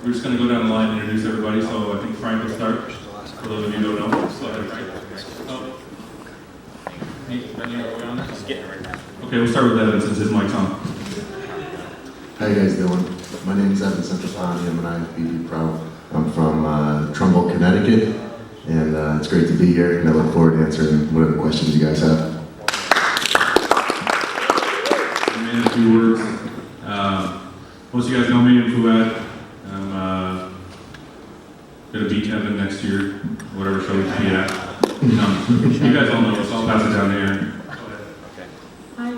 We're just going to go down the line and introduce everybody. So I think Frank will start. For those of you who don't know, just let Frank. Oh. Just getting right now. Okay, we'll start with Evan since his mic's on. How you guys doing? My name is Erin Centopani. I'm an IFBB pro. I'm from Trumbull, Connecticut, and it's great to be here, and I look forward to answering whatever questions you guys have. In a few words, most of you guys know me. I'm Fouad. I'm going to beat Evan next year, whatever show we compete at. You guys all know us. I'll pass it down to Erin. Hi.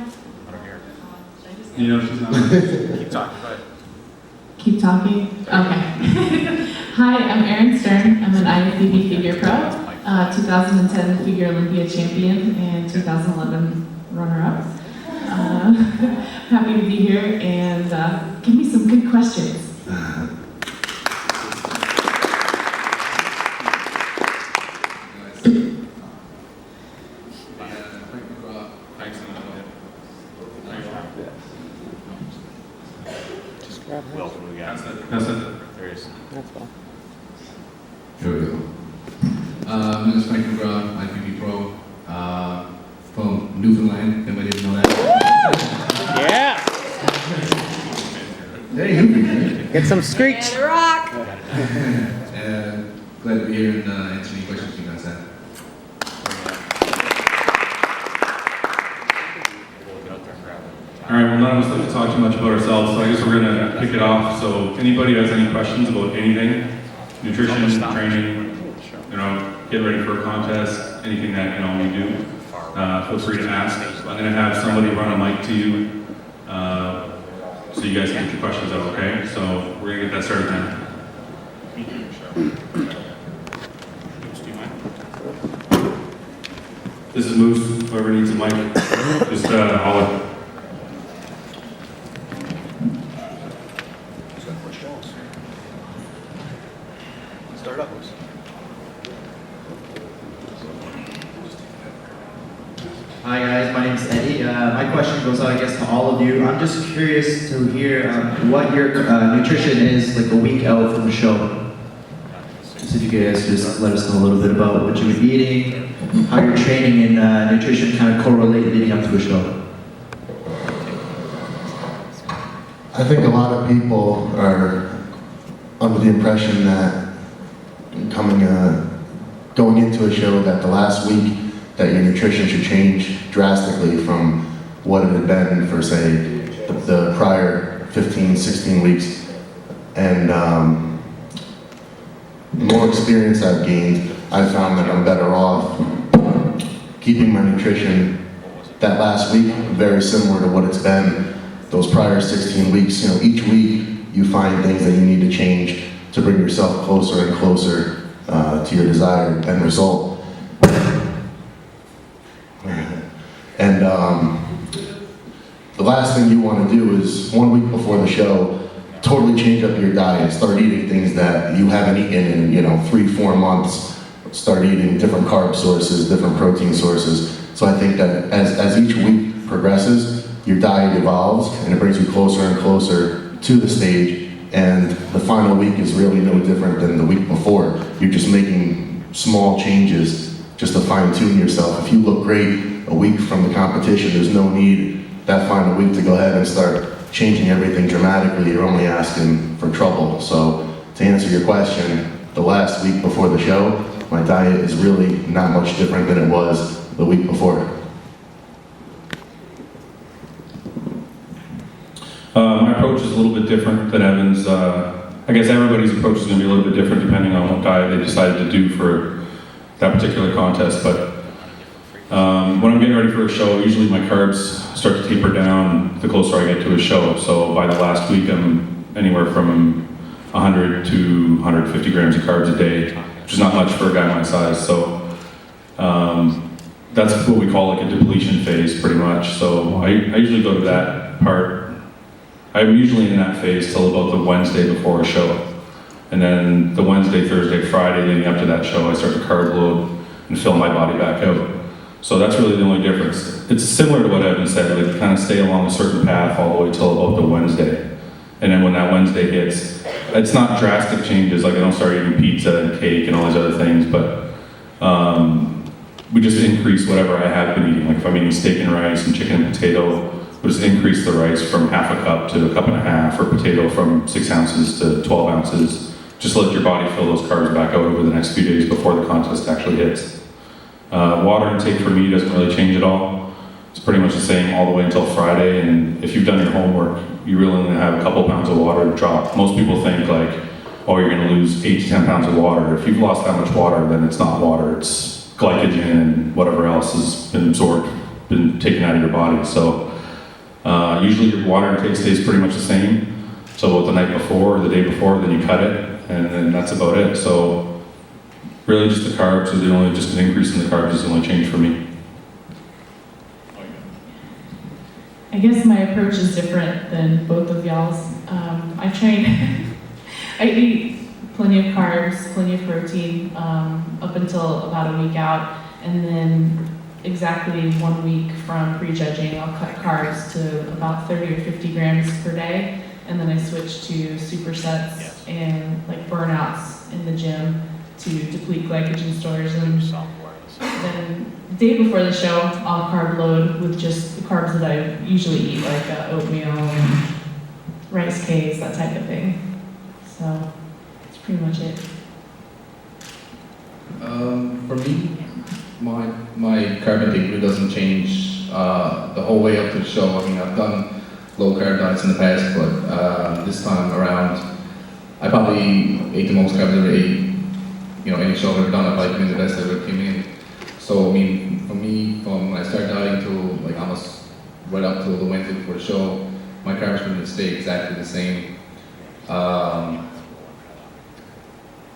You know she's not. Keep talking. Go ahead. Keep talking? Okay. Hi, I'm Erin Stern. I'm an IFBB figure pro, 2010 figure Olympia champion, and 2011 runner-up. Happy to be here, and give me some good questions. Will, what do we got? That's it. There is. That's well. Here we go. My name is McGrath, IFBB pro, from Newfoundland. Anybody didn't know that? Yeah. Hey, Newfoundland. Get some screech. Rock! Glad to be here and answer any questions you guys have. All right, well, none of us like to talk too much about ourselves, so I guess we're going to kick it off. So anybody has any questions about anything, nutrition, training, get ready for a contest, anything that, you do, feel free to ask. I'm going to have somebody run a mic to you so you guys can get your questions out, okay? So we're going to get that started now. This is Moose, whoever needs a mic, just holler. Start up. Hi guys, my name is Eddie. My question goes out, I guess, to all of you. I'm just curious to hear what your nutrition is like a week out from the show. Just if you guys just let us know a little bit about what you've been eating, how your training and nutrition kind of correlate leading up to a show. I think a lot of people are under the impression that going into a show that the last week that your nutrition should change drastically from what it had been for, say, the prior 15, 16 weeks. And the more experience I've gained, I've found that I'm better off keeping my nutrition that last week very similar to what it's been those prior 16 weeks. Each week you find things that you need to change to bring yourself closer and closer to your desired end result. And the last thing you want to do is 1 week before the show, totally change up your diet, start eating things that you haven't eaten in 3-4 months, start eating different carb sources, different protein sources. So I think that as each week progresses, your diet evolves and it brings you closer and closer to the stage, and the final week is really no different than the week before. You're just making small changes just to fine-tune yourself. If you look great a week from the competition, there's no need that final week to go ahead and start changing everything dramatically. You're only asking for trouble. So to answer your question, the last week before the show, my diet is really not much different than it was the week before. My approach is a little bit different than Evan's. I guess everybody's approach is going to be a little bit different depending on what diet they decided to do for that particular contest. But when I'm getting ready for a show, usually my carbs start to taper down the closer I get to a show. So by the last week, I'm anywhere from 100 to 150 grams of carbs a day, which is not much for a guy my size. So that's what we call like a depletion phase, pretty much. So I usually go to that part. I'm usually in that phase till about the Wednesday before a show. And then the Wednesday, Thursday, Friday leading up to that show, I start to carb load and fill my body back out. So that's really the only difference. It's similar to what Evan said, like kind of stay along a certain path all the way till about the Wednesday. And then when that Wednesday hits, it's not drastic changes, like I don't start eating pizza and cake and all these other things, but we just increase whatever I have been eating. Like if I'm eating steak and rice and chicken and potato, we just increase the rice from half a cup to a cup and a half, or potato from 6 ounces to 12 ounces. Just let your body fill those carbs back out over the next few days before the contest actually hits. Water intake for me doesn't really change at all. It's pretty much the same all the way until Friday, and if you've done your homework, you really only have a couple pounds of water to drop. Most people think like, oh, you're gonna lose 8 to 10 pounds of water. If you've lost that much water, then it's not water, it's glycogen and whatever else has been absorbed, been taken out of your body. So usually your water intake stays pretty much the same. So about the night before or the day before, then you cut it, and then that's about it. So really just the carbs are just an increase in the carbs is the only change for me. I guess my approach is different than both of y'all's. I train, I eat plenty of carbs, plenty of protein, up until about a week out, and then exactly 1 week from prejudging, I'll cut carbs to about 30 or 50 grams per day, and then I switch to supersets and like burnouts in the gym to deplete glycogen stores. And then the day before the show, I'll carb load with just the carbs that I usually eat, like oatmeal and rice cakes, that type of thing. So that's pretty much it. For me, my carb intake really doesn't change the whole way up to the show. I mean, I've done low carb diets in the past, but this time around, I probably ate the most carbs I've ever ate. Any show I've ever done, I've probably been the best I've ever came in. So I mean, for me, from when I started dieting till like almost right up till the Wednesday before the show, my carbs were going to stay exactly the same.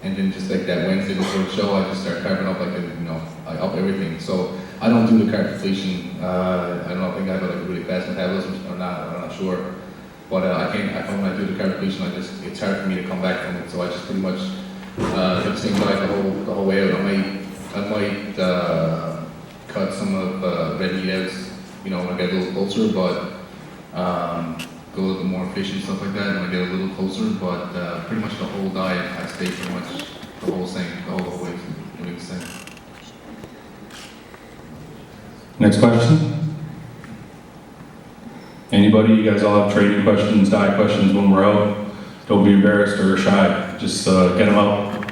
And then just like that Wednesday before the show, I just start carbing up I up everything. So I don't do the carb depletion. I don't know if I think I have like a really fast metabolism or not. I'm not sure. But I find when I do the carb depletion, it's hard for me to come back from it. So I just pretty much do the same diet the whole way out. I might cut some of red meat out, when I get a little closer, but go a little more fish and stuff like that when I get a little closer. But pretty much the whole diet, I stay pretty much the whole way, doing the same. Next question? Anybody? You guys all have training questions, diet questions when we're out? Don't be embarrassed or shy. Just get them out.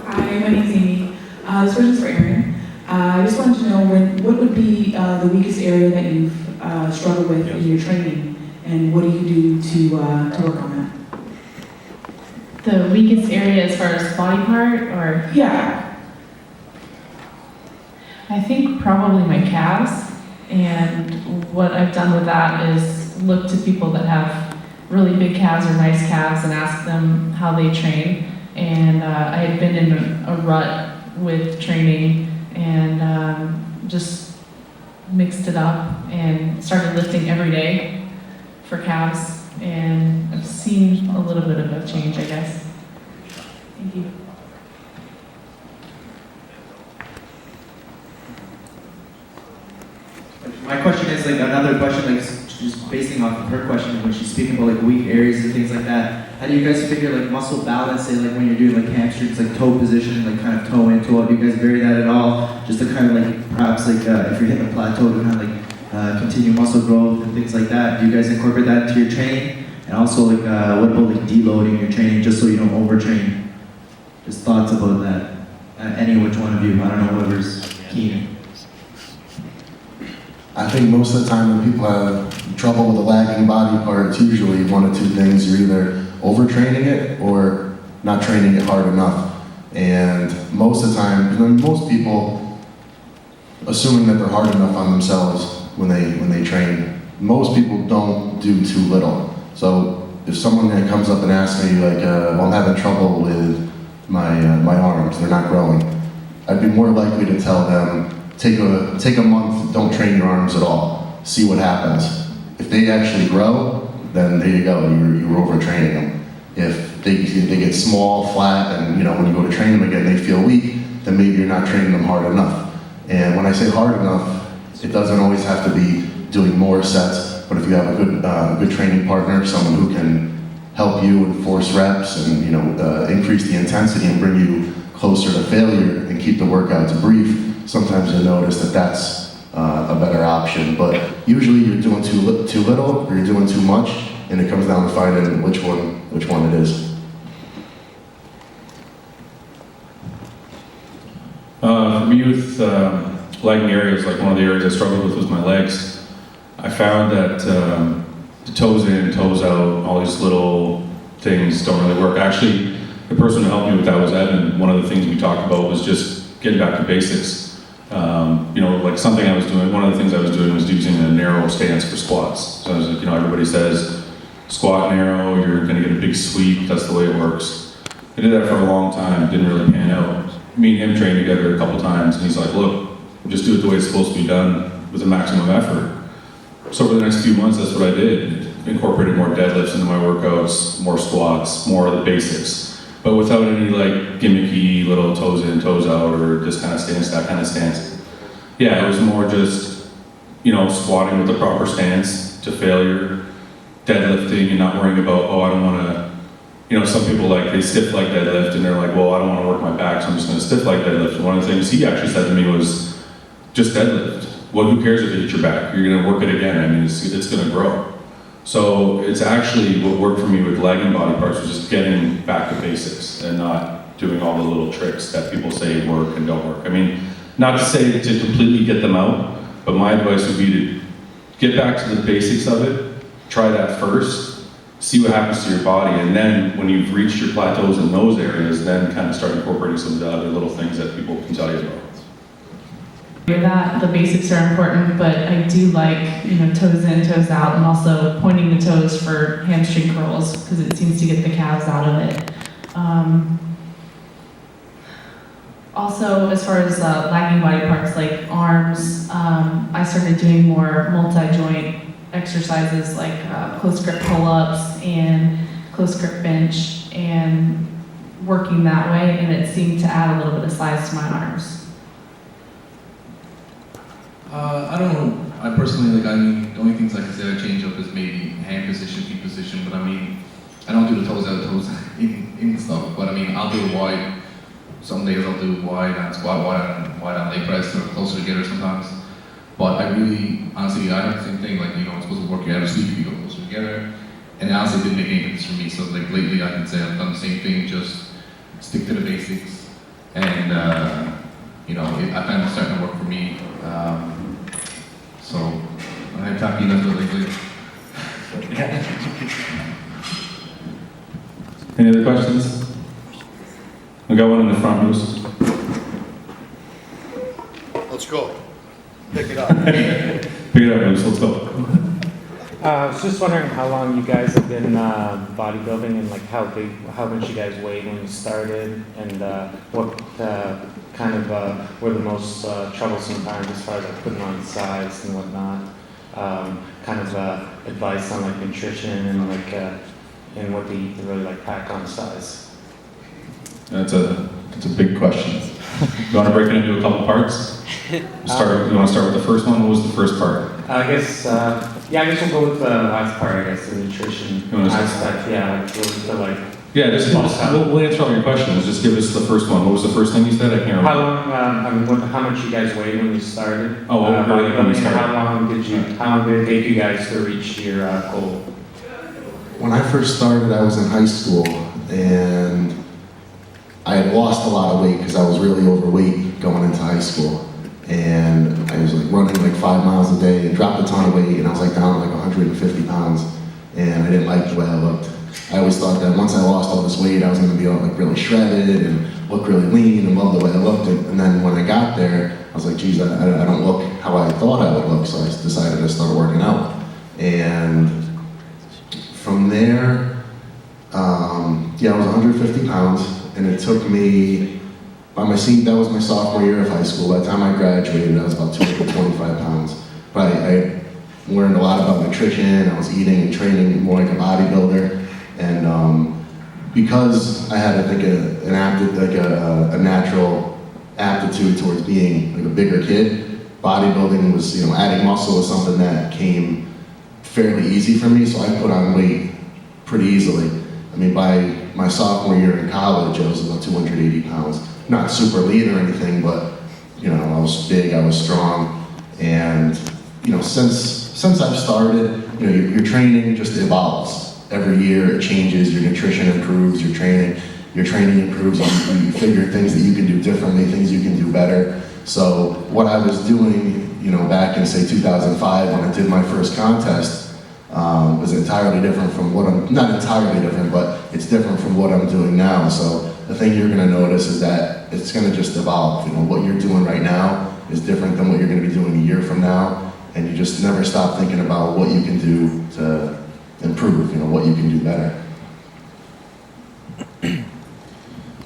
Hi, my name's Amy. This question's for Erin. I just wanted to know what would be the weakest area that you've struggled with in your training, and what do you do to work on that? The weakest area as far as body part, or? Yeah. I think probably my calves, and what I've done with that is look to people that have really big calves or nice calves and ask them how they train. And I had been in a rut with training and just mixed it up and started lifting every day for calves, and I've seen a little bit of a change, I guess. Thank you. My question is like another question, like just basing off of her question when she's speaking about like weak areas and things like that. How do you guys figure like muscle balance, say like when you're doing like hamstrings, like toe position, like kind of toe in, toe out? Do you guys vary that at all? Just to kind of like perhaps like if you're hitting a plateau to kind of like continue muscle growth and things like that. Do you guys incorporate that into your training? And also like what about like deloading your training just so you don't overtrain? Just thoughts about that. Any which one of you? I don't know whoever's keen. I think most of the time when people have trouble with a lagging body part, it's usually one of two things. You're either overtraining it or not training it hard enough. And most of the time, most people, assuming that they're hard enough on themselves when they train, most people don't do too little. So if someone comes up and asks me like, well, I'm having trouble with my arms, they're not growing, I'd be more likely to tell them, take a month, don't train your arms at all, see what happens. If they actually grow, then there you go, you're overtraining them. If they get small, flat, and when you go to train them again, they feel weak, then maybe you're not training them hard enough. And when I say hard enough, it doesn't always have to be doing more sets. but if you have a good training partner, someone who can help you enforce reps and increase the intensity and bring you closer to failure and keep the workouts brief, sometimes you'll notice that that's a better option. But usually you're doing too little or you're doing too much, and it comes down to finding which one it is. For me with lagging areas, like one of the areas I struggled with was my legs. I found that the toes in, toes out, all these little things don't really work. Actually, the person who helped me with that was Evan. One of the things we talked about was just getting back to basics. Like something I was doing, one of the things I was doing was using a narrow stance for squats. So I was like, everybody says, squat narrow, you're gonna get a big sweep, that's the way it works. I did that for a long time, it didn't really pan out. Me and him trained together a couple times, and he's like, look, just do it the way it's supposed to be done with the maximum effort. So over the next few months, that's what I did. Incorporated more deadlifts into my workouts, more squats, more of the basics, but without any like gimmicky little toes in, toes out, or this kind of stance, that kind of stance. Yeah, it was more just, squatting with the proper stance to failure, deadlifting and not worrying about, I don't want to, some people they stiff leg deadlift and they're like, well, I don't want to work my back, so I'm just going to stiff leg deadlift. And one of the things he actually said to me was, just deadlift. Well, who cares if you hit your back? You're going to work it again. I mean, it's going to grow. So it's actually what worked for me with lagging body parts was just getting back to basics and not doing all the little tricks that people say work and don't work. I mean, not to say to completely get them out, but my advice would be to get back to the basics of it, try that first, see what happens to your body, and then when you've reached your plateaus in those areas, then kind of start incorporating some of the other little things that people can tell you about. That the basics are important, but I do like, toes in, toes out, and also pointing the toes for hamstring curls, because it seems to get the calves out of it. Also, as far as lagging body parts like arms, I started doing more multi-joint exercises like close grip pull-ups and close grip bench, and working that way, and it seemed to add a little bit of size to my arms. I don't know. I personally, the only things I can say I change up is maybe hand position, feet position, but I don't do the toes out, toes in stuff, but I'll do a wide. Some days I'll do wide and squat, wide on leg press, or closer together sometimes. But I really, honestly, I have the same thing, I'm supposed to work your average sleep, you go closer together, and honestly, it didn't make any difference for me. So lately I can say I've done the same thing, just stick to the basics, and I find it's starting to work for me. So I'm happy that's what lately. Any other questions? We got one in the front, Bruce. Let's go. Pick it up. Pick it up, Bruce, let's go. I was just wondering how long you guys have been bodybuilding, and how much you guys weighed when you started, and what kind of were the most troublesome times as far as putting on size and whatnot. Advice on nutrition and what to eat to really pack on size. That's a big question. You want to break it into a couple parts? You want to start with the first one? What was the first part? I guess we'll go with the last part, the nutrition You wanna start? aspect. Yeah, we'll answer all your questions. Just give us the first one. What was the first thing you said? I can't remember. How long, how much you guys weighed when you started? Oh, when we started. How long did it take you guys to reach your goal? When I first started, I was in high school, and I had lost a lot of weight because I was really overweight going into high school. And I was running 5 miles a day and dropped a ton of weight, and I was down 150 pounds, and I didn't like the way I looked. I always thought that once I lost all this weight, I was going to be really shredded and look really lean and love the way I looked. And then when I got there, I was like, geez, I don't look how I thought I would look, so I decided to start working out. And from there, I was 150 pounds, and it took me, that was my sophomore year of high school. By the time I graduated, I was about 225 pounds. But I learned a lot about nutrition. I was eating and training more like a bodybuilder. And because I had, a natural aptitude towards being a bigger kid, bodybuilding was, adding muscle was something that came fairly easy for me, so I put on weight pretty easily. I mean, by my sophomore year in college, I was about 280 pounds. Not super lean or anything, but you know, I was big, I was strong, and you know, since I've started, you know, your training just evolves. Every year it changes, your nutrition improves, your training improves, you figure things that you can do differently, things you can do better. So what I was doing, you know, back in say 2005 when I did my first contest, was entirely different from what not entirely different, but it's different from what I'm doing now. So the thing you're gonna notice is that it's gonna just evolve. You know, what you're doing right now is different than what you're gonna be doing a year from now, and you just never stop thinking about what you can do to improve, you know, what you can do better.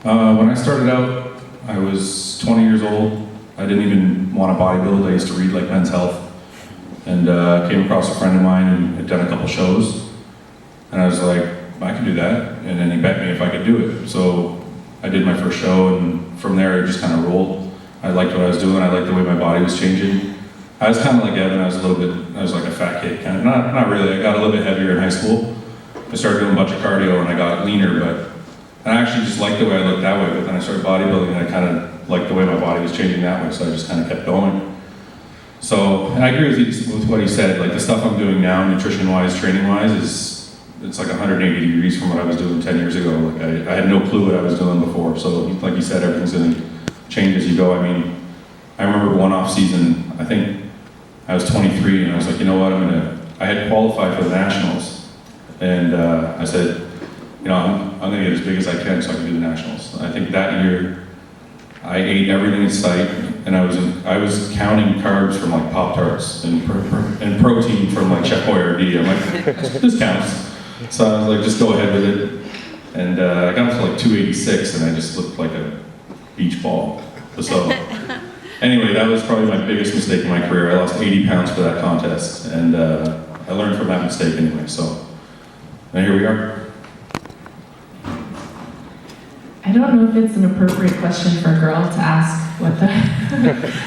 When I started out, I was 20 years old. I didn't even want to bodybuild. I used to read like Men's Health, and came across a friend of mine and had done a couple shows, and I was like, I can do that, and then he bet me if I could do it. So I did my first show, and from there it just kind of rolled. I liked what I was doing. I liked the way my body was changing. I was kind of like Evan. I was like a fat kid, kind of. Not really. I got a little bit heavier in high school. I started doing a bunch of cardio, and I got leaner, but I actually just liked the way I looked that way. But then I started bodybuilding, and I kind of liked the way my body was changing that way, so I just kind of kept going. So, and I agree with what he said. Like the stuff I'm doing now, nutrition-wise, training-wise, it's like 180 degrees from what I was doing 10 years ago. Like I had no clue what I was doing before. So, like you said, everything's going to change as you go. I mean, I remember one off season. I think I was 23, and I was like, you know what? I had qualified for the nationals, and I said, you know, I'm going to get as big as I can so I can do the nationals. I think that year I ate everything in sight, and I was counting carbs from like Pop-Tarts and protein from like Chef Boyardee. I'm like, this counts. So I was like, just go ahead with it. And I got to like 286, and I just looked like a beach ball. So anyway, that was probably my biggest mistake in my career. I lost 80 pounds for that contest, and I learned from that mistake anyway. So and here we are. I don't know if it's an appropriate question for a girl to ask what the...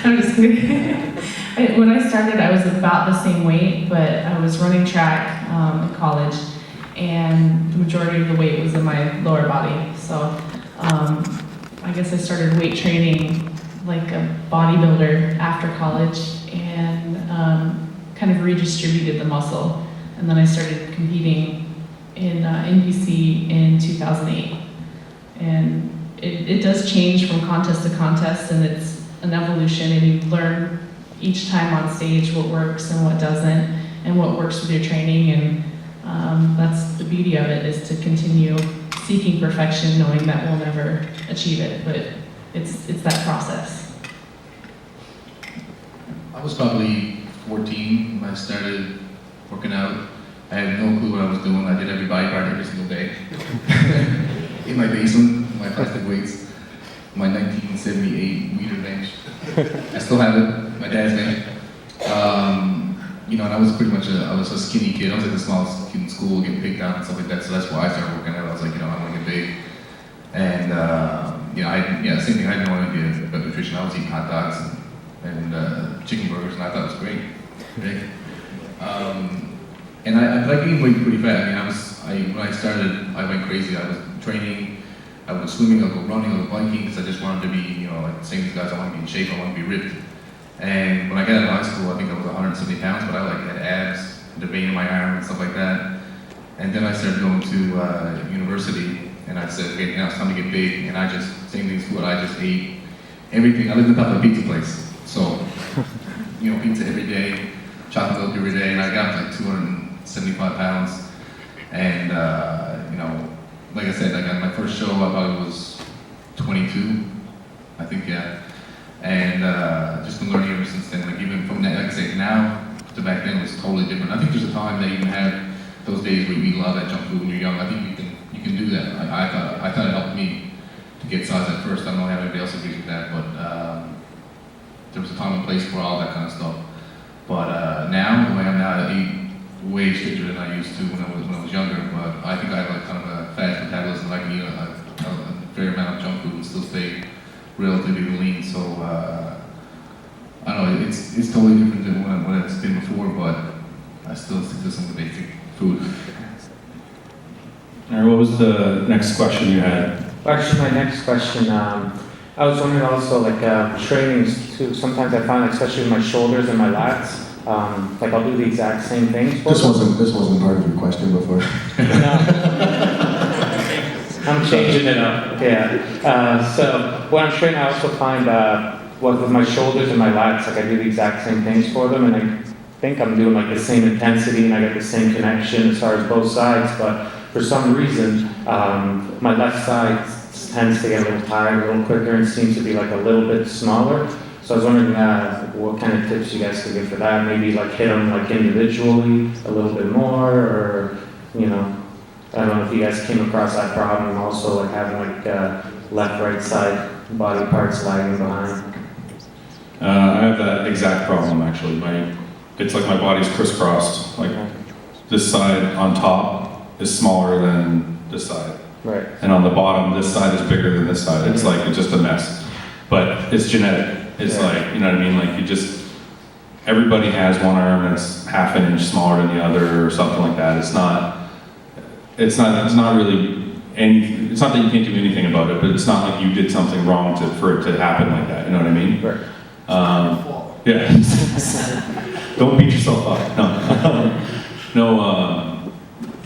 I'm just kidding. When I started, I was about the same weight, but I was running track in college, and the majority of the weight was in my lower body. So I guess I started weight training like a bodybuilder after college, and kind of redistributed the muscle. And then I started competing in NBC in 2008. And it does change from contest to contest, and it's an evolution, and you learn each time on stage what works and what doesn't, and what works with your training, and that's the beauty of it, is to continue seeking perfection, knowing that we'll never achieve it, but it's that process. I was probably 14 when I started working out. I had no clue what I was doing. I did every body part every single day. In my basement, my plastic weights, my 1978 meter bench. I still have it, my dad's bench. You know, and I was pretty much I was a skinny kid. I was like the smallest kid in school, getting picked on and stuff like that. So that's why I started working out. I was like, you know, I want to get big. And you know, same thing. I had no idea about nutrition. I was eating hot dogs and chicken burgers, and I thought it was great. Right? And I gained weight pretty fast. I mean, when I started, I went crazy. I was training, I would go swimming, I would go running, I would go biking, because I just wanted to be, you know, like the same guys. I want to be in shape, I want to be ripped. And when I got out of high school, I think I was 170 pounds, but I like had abs, the vein in my arm and stuff like that. And then I started going to university, and I said, okay, now it's time to get big. And I just, same thing as food, I just ate everything. I lived in top of a pizza place. So, you know, pizza every day, chocolate milk every day, and I got like 275 pounds. And, you know, like I said, I got my first show, I probably was 22, I think, yeah. And just been learning ever since then. Like even from that, like I said, now to back then was totally different. I think there's a time that you can have those days where you eat a lot of that junk food when you're young. I think you can do that. I thought it helped me to get size at first. I don't know how anybody else agrees with that, but there was a time and place for all that kind of stuff. But now, the way I'm now, I eat way stricter than I used to when I was younger. But I think I have like kind of a fast metabolism. I can eat a fair amount of junk food and still stay relatively lean. So I don't know. It's totally different than what it's been before. But I still stick to some of the basic food. All right, what was the next question you had? Actually, my next question, I was wondering also, like, trainings too. Sometimes I find, especially with my shoulders and my lats, like I'll do the exact same things. This wasn't part of your question before. I'm changing it up. Yeah. So when I'm training, I also find with my shoulders and my lats, like I do the exact same things for them, and I think I'm doing like the same intensity and I get the same connection as far as both sides. But for some reason, my left side tends to get a little tired a little quicker and seems to be like a little bit smaller. So I was wondering what kind of tips you guys could give for that. Maybe like hit them like individually a little bit more, or you know. I don't know if you guys came across that problem, also like having like left, right side body parts lagging behind. I have that exact problem actually. It's like my body's crisscrossed. Like this side on top is smaller than this side. Right. And on the bottom, this side is bigger than this side. It's like, it's just a mess. But it's genetic. It's like, you know what I mean? Like everybody has one arm that's half an inch smaller than the other or something like that. It's not really anything. It's not that you can't do anything about it, but it's not like you did something wrong for it to happen like that. You know what I mean? Right. Yeah. Don't beat yourself up. No.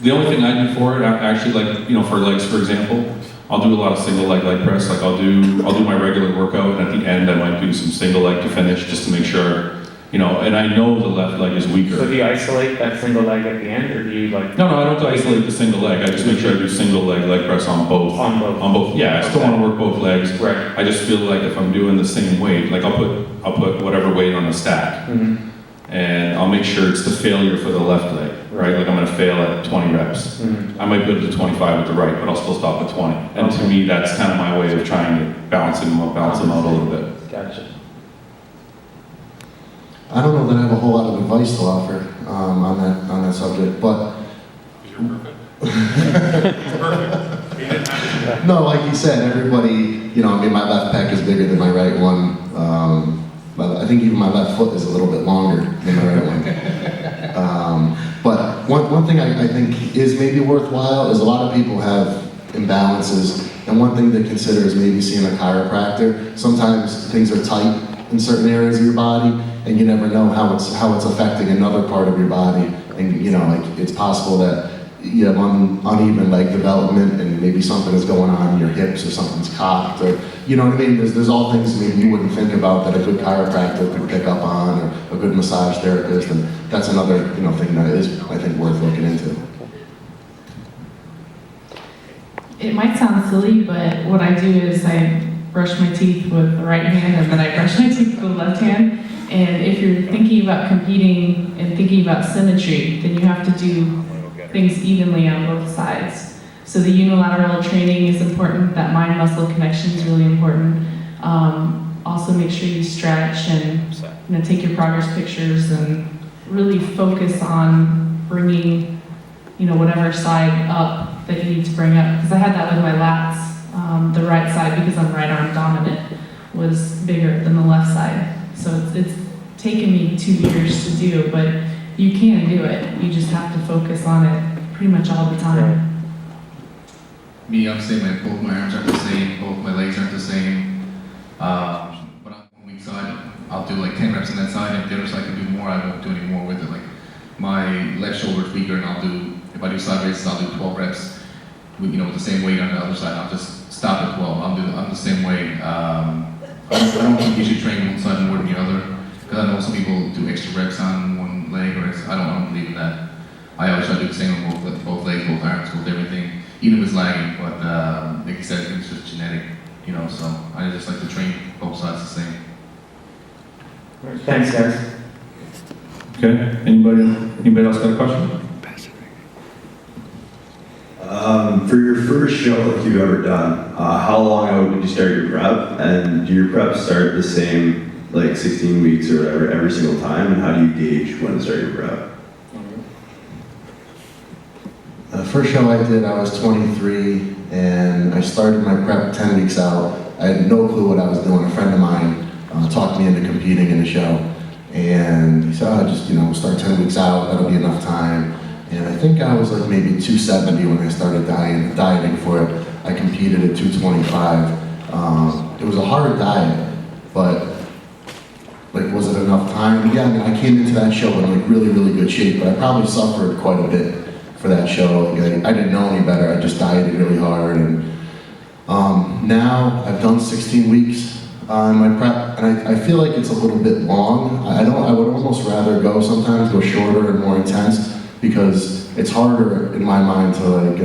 The only thing I do for it, actually, like, you know, for legs, for example, I'll do a lot of single leg press. Like I'll do my regular workout, and at the end I might do some single leg to finish, just to make sure. You know, and I know the left leg is weaker. So do you isolate that single leg at the end, or do you like? No, I don't isolate the single leg. I just make sure I do single leg press on both. On both. Yeah, I still want to work both legs. Right. I just feel like if I'm doing the same weight, like I'll put whatever weight on the stack, and I'll make sure it's the failure for the left leg, right? Like I'm going to fail at 20 reps. I might go to 25 with the right, but I'll still stop at 20. And to me, that's kind of my way of trying to balance them out a little bit. Gotcha. I don't know that I have a whole lot of advice to offer on that subject, but You're perfect. no, like you said, everybody, you know, I mean, my left pec is bigger than my right one. I think even my left foot is a little bit longer than my right one. But one thing I think is maybe worthwhile is a lot of people have imbalances, and one thing to consider is maybe seeing a chiropractor. Sometimes things are tight in certain areas of your body, and you never know how it's affecting another part of your body. And you know, like it's possible that you have uneven leg development, and maybe something is going on in your hips, or something's cocked, or you know what I mean. There's all things maybe you wouldn't think about that a good chiropractor could pick up on, or a good massage therapist, and that's another thing that is, I think, worth looking into. It might sound silly, but what I do is I brush my teeth with the right hand, and then I brush my teeth with the left hand. And if you're thinking about competing and thinking about symmetry, then you have to do things evenly on both sides. So the unilateral training is important, that mind-muscle connection is really important. Also make sure you stretch and take your progress pictures and really focus on bringing whatever side up that you need to bring up. Because I had that with my lats. The right side, because I'm right arm dominant, was bigger than the left side. So it's taken me 2 years to do, but you can do it. You just have to focus on it pretty much all the time. Me, I'm saying like both my arms aren't the same, both my legs aren't the same. But on one weak side, I'll do like 10 reps on that side, and if the other side can do more, I won't do any more with it. Like my left shoulder's weaker, and if I do side raises, I'll do 12 reps with the same weight on the other side. I'll just stop at 12. I'm the same way. I don't usually train one side more than the other, because I know some people do extra reps on one leg, or I don't believe in that. I always try to do the same on both legs, both arms, both everything, even if it's lagging. But like you said, it's just genetic, so I just like to train both sides the same. Thanks, guys. Okay. Anybody else got a question? For your first show that you've ever done, how long out did you start your prep? And do your prep start the same, like 16 weeks or whatever, every single time? And how do you gauge when to start your prep? The first show I did, I was 23, and I started my prep 10 weeks out. I had no clue what I was doing. A friend of mine talked me into competing in the show, And he said, oh, just, start 10 weeks out, that'll be enough time. And I think I was like maybe 270 when I started dieting for it. I competed at 225. It was a hard diet, but like, was it enough time? Yeah, I mean, I came into that show in like really, really good shape, but I probably suffered quite a bit for that show. Like, I didn't know any better. I just dieted really hard. And now I've done 16 weeks in my prep, and I feel like it's a little bit long. I would almost rather sometimes go shorter and more intense, because it's harder in my mind to like,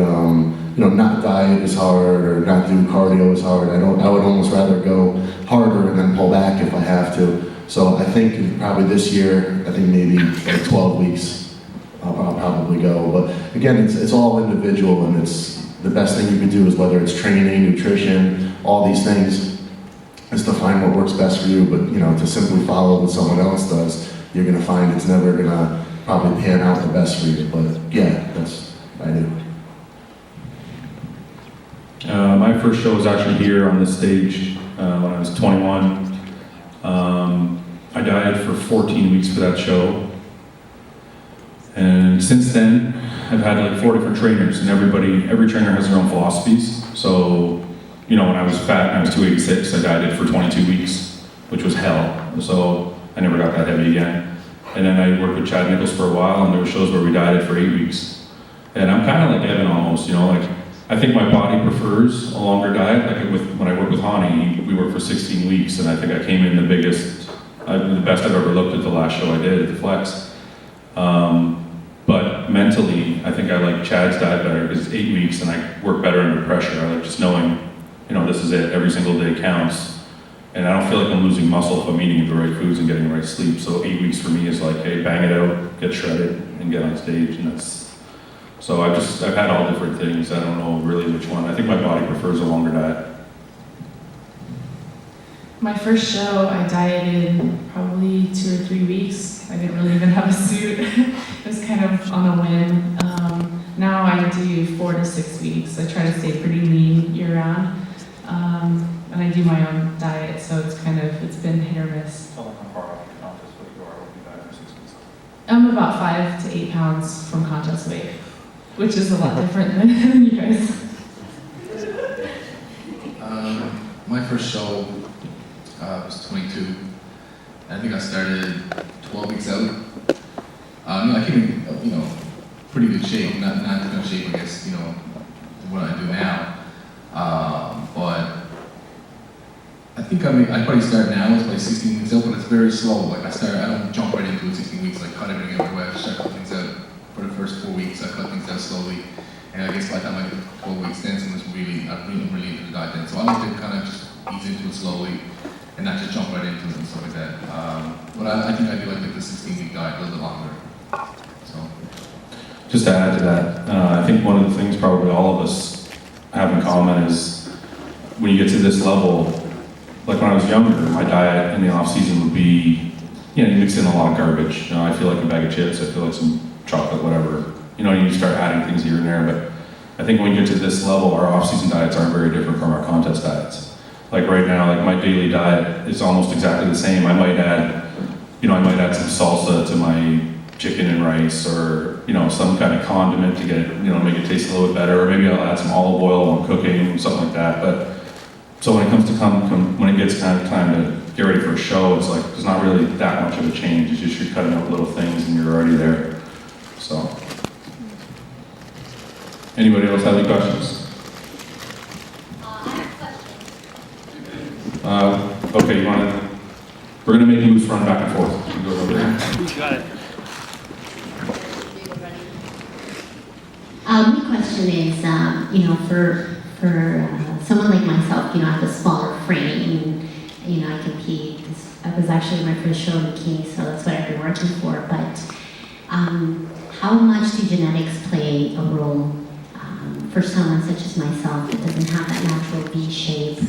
not diet as hard or not do cardio as hard. I would almost rather go harder and then pull back if I have to. So I think probably this year, I think maybe like 12 weeks, I'll probably go. But again, it's all individual, and it's the best thing you can do is, whether it's training, nutrition, all these things, is to find what works best for you. But to simply follow what someone else does, you're gonna find it's never gonna probably pan out the best for you. But yeah, that's what I do. My first show was actually here on this stage when I was 21. I dieted for 14 weeks for that show. And since then, I've had like 4 different trainers, and every trainer has their own philosophies. So, when I was fat and I was 286, I dieted for 22 weeks, which was hell. So I never got that heavy again. And then I worked with Chad Nichols for a while, and there were shows where we dieted for 8 weeks. And I'm kind of like Evan almost, like, I think my body prefers a longer diet. Like when I worked with Hani, we worked for 16 weeks, and I think I came in the best I've ever looked at the last show I did at the Flex. But mentally, I think I like Chad's diet better, because it's 8 weeks and I work better under pressure. I like just knowing, this is it, every single day counts. And I don't feel like I'm losing muscle if I'm eating the right foods and getting the right sleep. So 8 weeks for me is like, hey, bang it out, get shredded, and get on stage. And so I've had all different things. I don't know really which one. I think my body prefers a longer diet. My first show, I dieted probably 2 or 3 weeks. I didn't really even have a suit. It was kind of on a whim. Now I do 4 to 6 weeks. I try to stay pretty lean year round. And I do my own diet, so it's been hit or miss. I'm about 5 to 8 pounds from contest weight, which is a lot different than you guys. My first show was 22. I think I started 12 weeks out. I came in, pretty good shape, not as good shape, I guess, what I do now. But I think I probably start now, it's like 16 weeks out, but it's very slow. Like I don't jump right into it 16 weeks, like cut everything out away. I just start cutting things out. For the first 4 weeks, I cut things out slowly. And I guess by the time I get to 12 weeks, then I'm really into the diet then. So I like to kind of just ease into it slowly and not just jump right into it and stuff like that. But I think I do like the 16-week diet a little bit longer. So. Just to add to that, I think one of the things probably all of us have in common is when you get to this level, like when I was younger, my diet in the off season would be, you mix in a lot of garbage. I feel like a bag of chips, I feel like some chocolate, whatever. You start adding things here and there, but I think when you get to this level, our off season diets aren't very different from our contest diets. Like right now, like my daily diet is almost exactly the same. I might add some salsa to my chicken and rice, or some kind of condiment to get it, make it taste a little bit better, or maybe I'll add some olive oil while I'm cooking, something like that. But so when it comes to when it gets kind of time to get ready for a show, it's like there's not really that much of a change. It's just you're cutting out little things and you're already there. So, anybody else have any questions? I have a question. Okay, we're gonna make moves run back and forth. You go over there. You got it. My question is, for someone like myself, I have a smaller frame, and, I compete. It was actually my first show in the King, so that's what I've been working for. But how much do genetics play a role for someone such as myself that doesn't have that natural V shape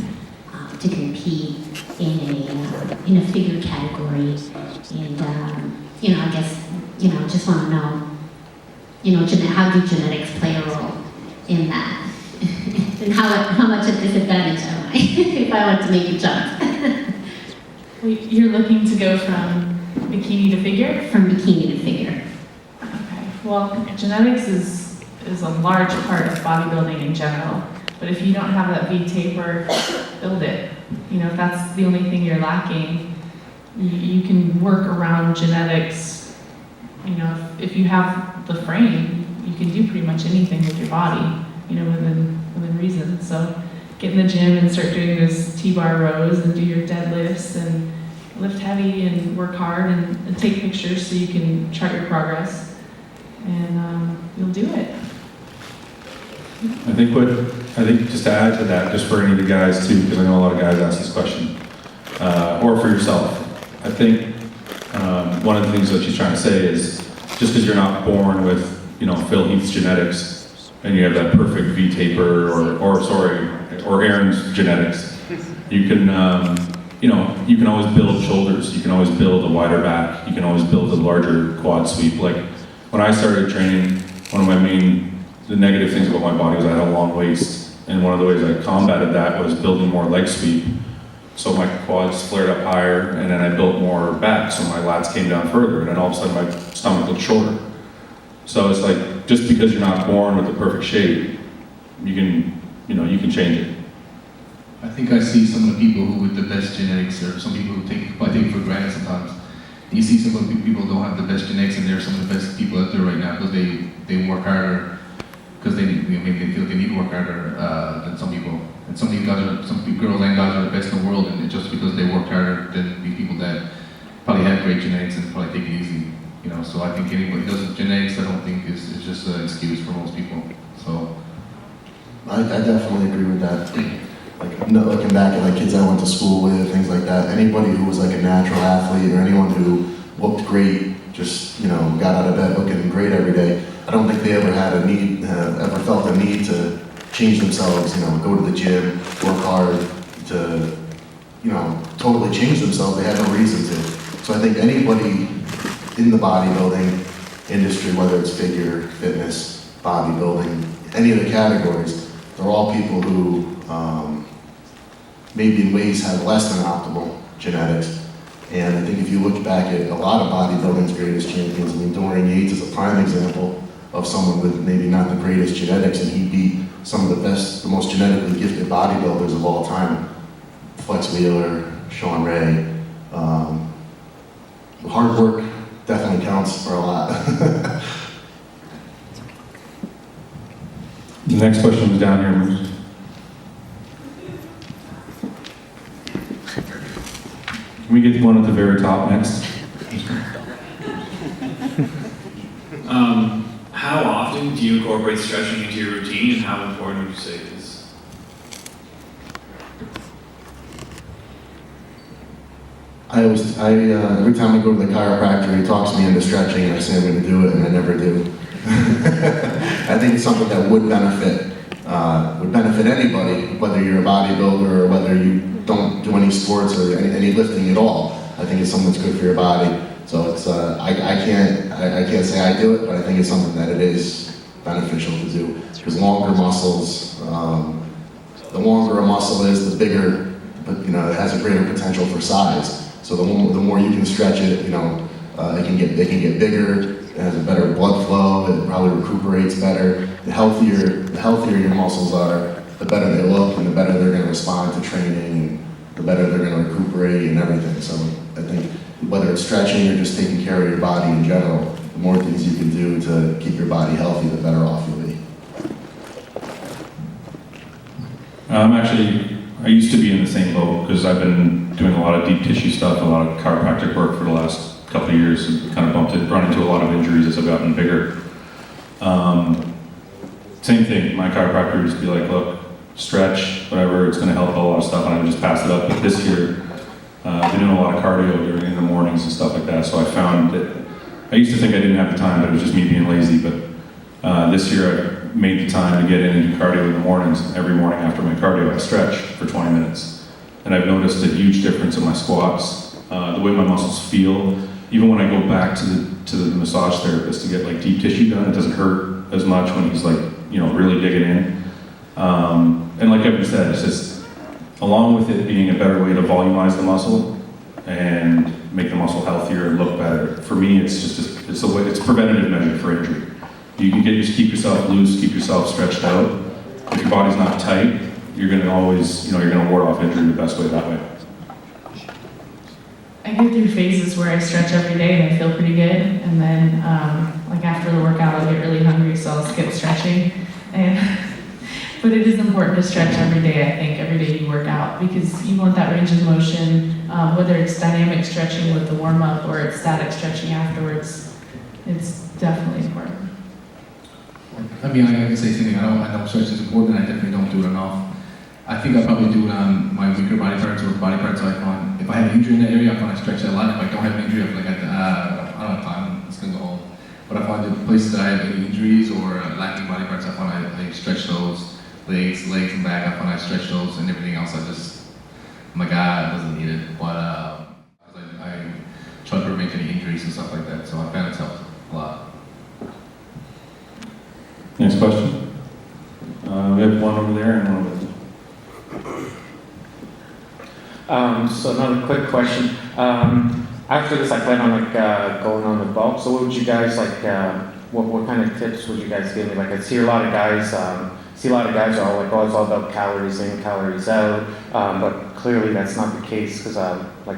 to compete in a figure category? And I guess just want to know. How do genetics play a role in that? And how much of a disadvantage am I if I want to make a jump? You're looking to go from bikini to figure? from bikini to figure? Okay, well, genetics is a large part of bodybuilding in general, but if you don't have that V-taper, build it. You know, if that's the only thing you're lacking, you can work around genetics. You know, if you have the frame, you can do pretty much anything with your body, you know, within reason. So get in the gym and start doing those T-bar rows and do your deadlifts and lift heavy and work hard and take pictures so you can chart your progress, and you'll do it. I think just to add to that, just for any of the guys too, because I know a lot of guys ask this question, or for yourself, I think one of the things that she's trying to say is just because you're not born with, you know, Phil Heath's genetics and you have that perfect V-taper or Erin's genetics, you can, you know, you can always build shoulders, you can always build a wider back, you can always build a larger quad sweep. Like when I started training, one of the negative things about my body was I had a long waist, and one of the ways I combated that was building more leg sweep. So my quads flared up higher, and then I built more back, so my lats came down further, and then all of a sudden my stomach looked shorter. So it's like, just because you're not born with the perfect shape, you can change it. I think I see some of the people who with the best genetics, or some people who I take for granted sometimes. You see some of the people who don't have the best genetics, and they're some of the best people out there right now because they work harder, because maybe they feel they need to work harder than some people. And some girls and guys are the best in the world, and it's just because they worked harder than the people that probably have great genetics and probably take it easy. You know, so I think anybody who doesn't genetics, I don't think is just an excuse for most people. So I definitely agree with that. Like, looking back at like kids I went to school with, things like that, anybody who was like a natural athlete or anyone who looked great, just, you know, got out of bed looking great every day, I don't think they ever had a need, ever felt a need to change themselves, you know, go to the gym, work hard to, you know, totally change themselves. They had no reason to. So I think anybody in the bodybuilding industry, whether it's figure, fitness, bodybuilding, any of the categories, they're all people who maybe in ways have less than optimal genetics. And I think if you look back at a lot of bodybuilding's greatest champions, I mean, Dorian Yates is a prime example of someone with maybe not the greatest genetics, and he beat some of the most genetically gifted bodybuilders of all time. Flex Wheeler, Sean Ray. Hard work definitely counts for a lot. The next question was down here. Can we get the one at the very top next? How often do you incorporate stretching into your routine, and how important would you say it is? Every time I go to the chiropractor, he talks me into stretching, and I say I'm going to do it, and I never do. I think it's something that would benefit anybody, whether you're a bodybuilder or whether you don't do any sports or any lifting at all. I think it's something that's good for your body. So it's I can't say I do it, but I think it's something that it is beneficial to do. Because longer muscles, the longer a muscle is, the bigger, but you know, it has a greater potential for size. So the more you can stretch it, you know, it can get bigger. It has a better blood flow. It probably recuperates better. The healthier your muscles are, the better they look, and the better they're going to respond to training, and the better they're going to recuperate and everything. So I think whether it's stretching or just taking care of your body in general, the more things you can do to keep your body healthy, the better off you'll be. I used to be in the same boat because I've been doing a lot of deep tissue stuff, a lot of chiropractic work for the rest couple of years, and kind of run into a lot of injuries as I've gotten bigger. Same thing, my chiropractor used to be like, look, stretch, whatever, it's going to help a lot of stuff, and I would just pass it up. But this year, I've been doing a lot of cardio in the mornings and stuff like that, so I found that I used to think I didn't have the time, but it was just me being lazy. But this year, I made the time to get in and do cardio in the mornings. Every morning after my cardio, I stretch for 20 minutes. And I've noticed a huge difference in my squats, the way my muscles feel. Even when I go back to the massage therapist to get like deep tissue done, it doesn't hurt as much when he's like, you know, really digging in. And like Evan said, it's just, along with it being a better way to volumize the muscle and make the muscle healthier and look better. For me, it's just it's a preventative measure for injury. You can keep yourself loose, keep yourself stretched out. If your body's not tight, you're going to always, you're going to ward off injury the best way that way. I go through phases where I stretch every day and I feel pretty good, and then like after the workout I'll get really hungry, so I'll skip stretching. But it is important to stretch every day, I think, every day you work out, because you want that range of motion, whether it's dynamic stretching with the warm-up or it's static stretching afterwards. It's definitely important. I mean, I can say something. I know stretch is important. I definitely don't do it enough. I think I probably do it on my weaker body parts or body parts I find. If I have an injury in that area, I find I stretch that a lot. If I don't have an injury, I feel like I don't have time. It's going to go home. But I find the places that I have any injuries or lacking body parts, I find I stretch those. Legs and back, I find I stretch those, and everything else my God, doesn't need it. But I try to prevent any injuries and stuff like that, so I found it's helped a lot. Next question. We have one over there and one over there. So another quick question. After this, I plan on going on the bulk. So what would you guys what kind of tips would you guys give me? I see a lot of guys. A lot of guys are all oh, it's all about calories in, calories out, but clearly that's not the case, because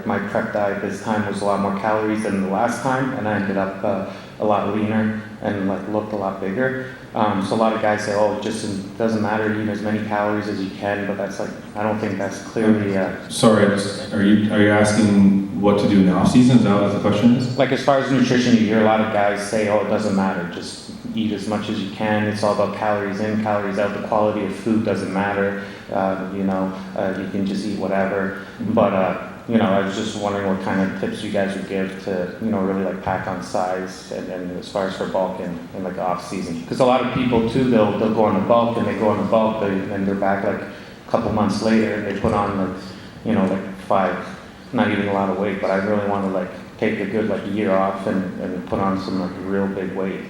my prep diet this time was a lot more calories than the last time, and I ended up a lot leaner and looked a lot bigger. So a lot of guys say, oh, it just doesn't matter to eat as many calories as you can, but that's I don't think that's clearly. Sorry, are you asking what to do in the off season? Is that what the question is? As far as nutrition, you hear a lot of guys say, oh, it doesn't matter, just eat as much as you can. It's all about calories in, calories out. The quality of food doesn't matter. You can just eat whatever. But I was just wondering what kind of tips you guys would give to really pack on size and as far as for bulk and off season. Because a lot of people too, they'll go on the bulk and they go on the bulk and they're back a couple months later and they put on 5, not even a lot of weight. But I really want to take a good year off and put on some real big weight.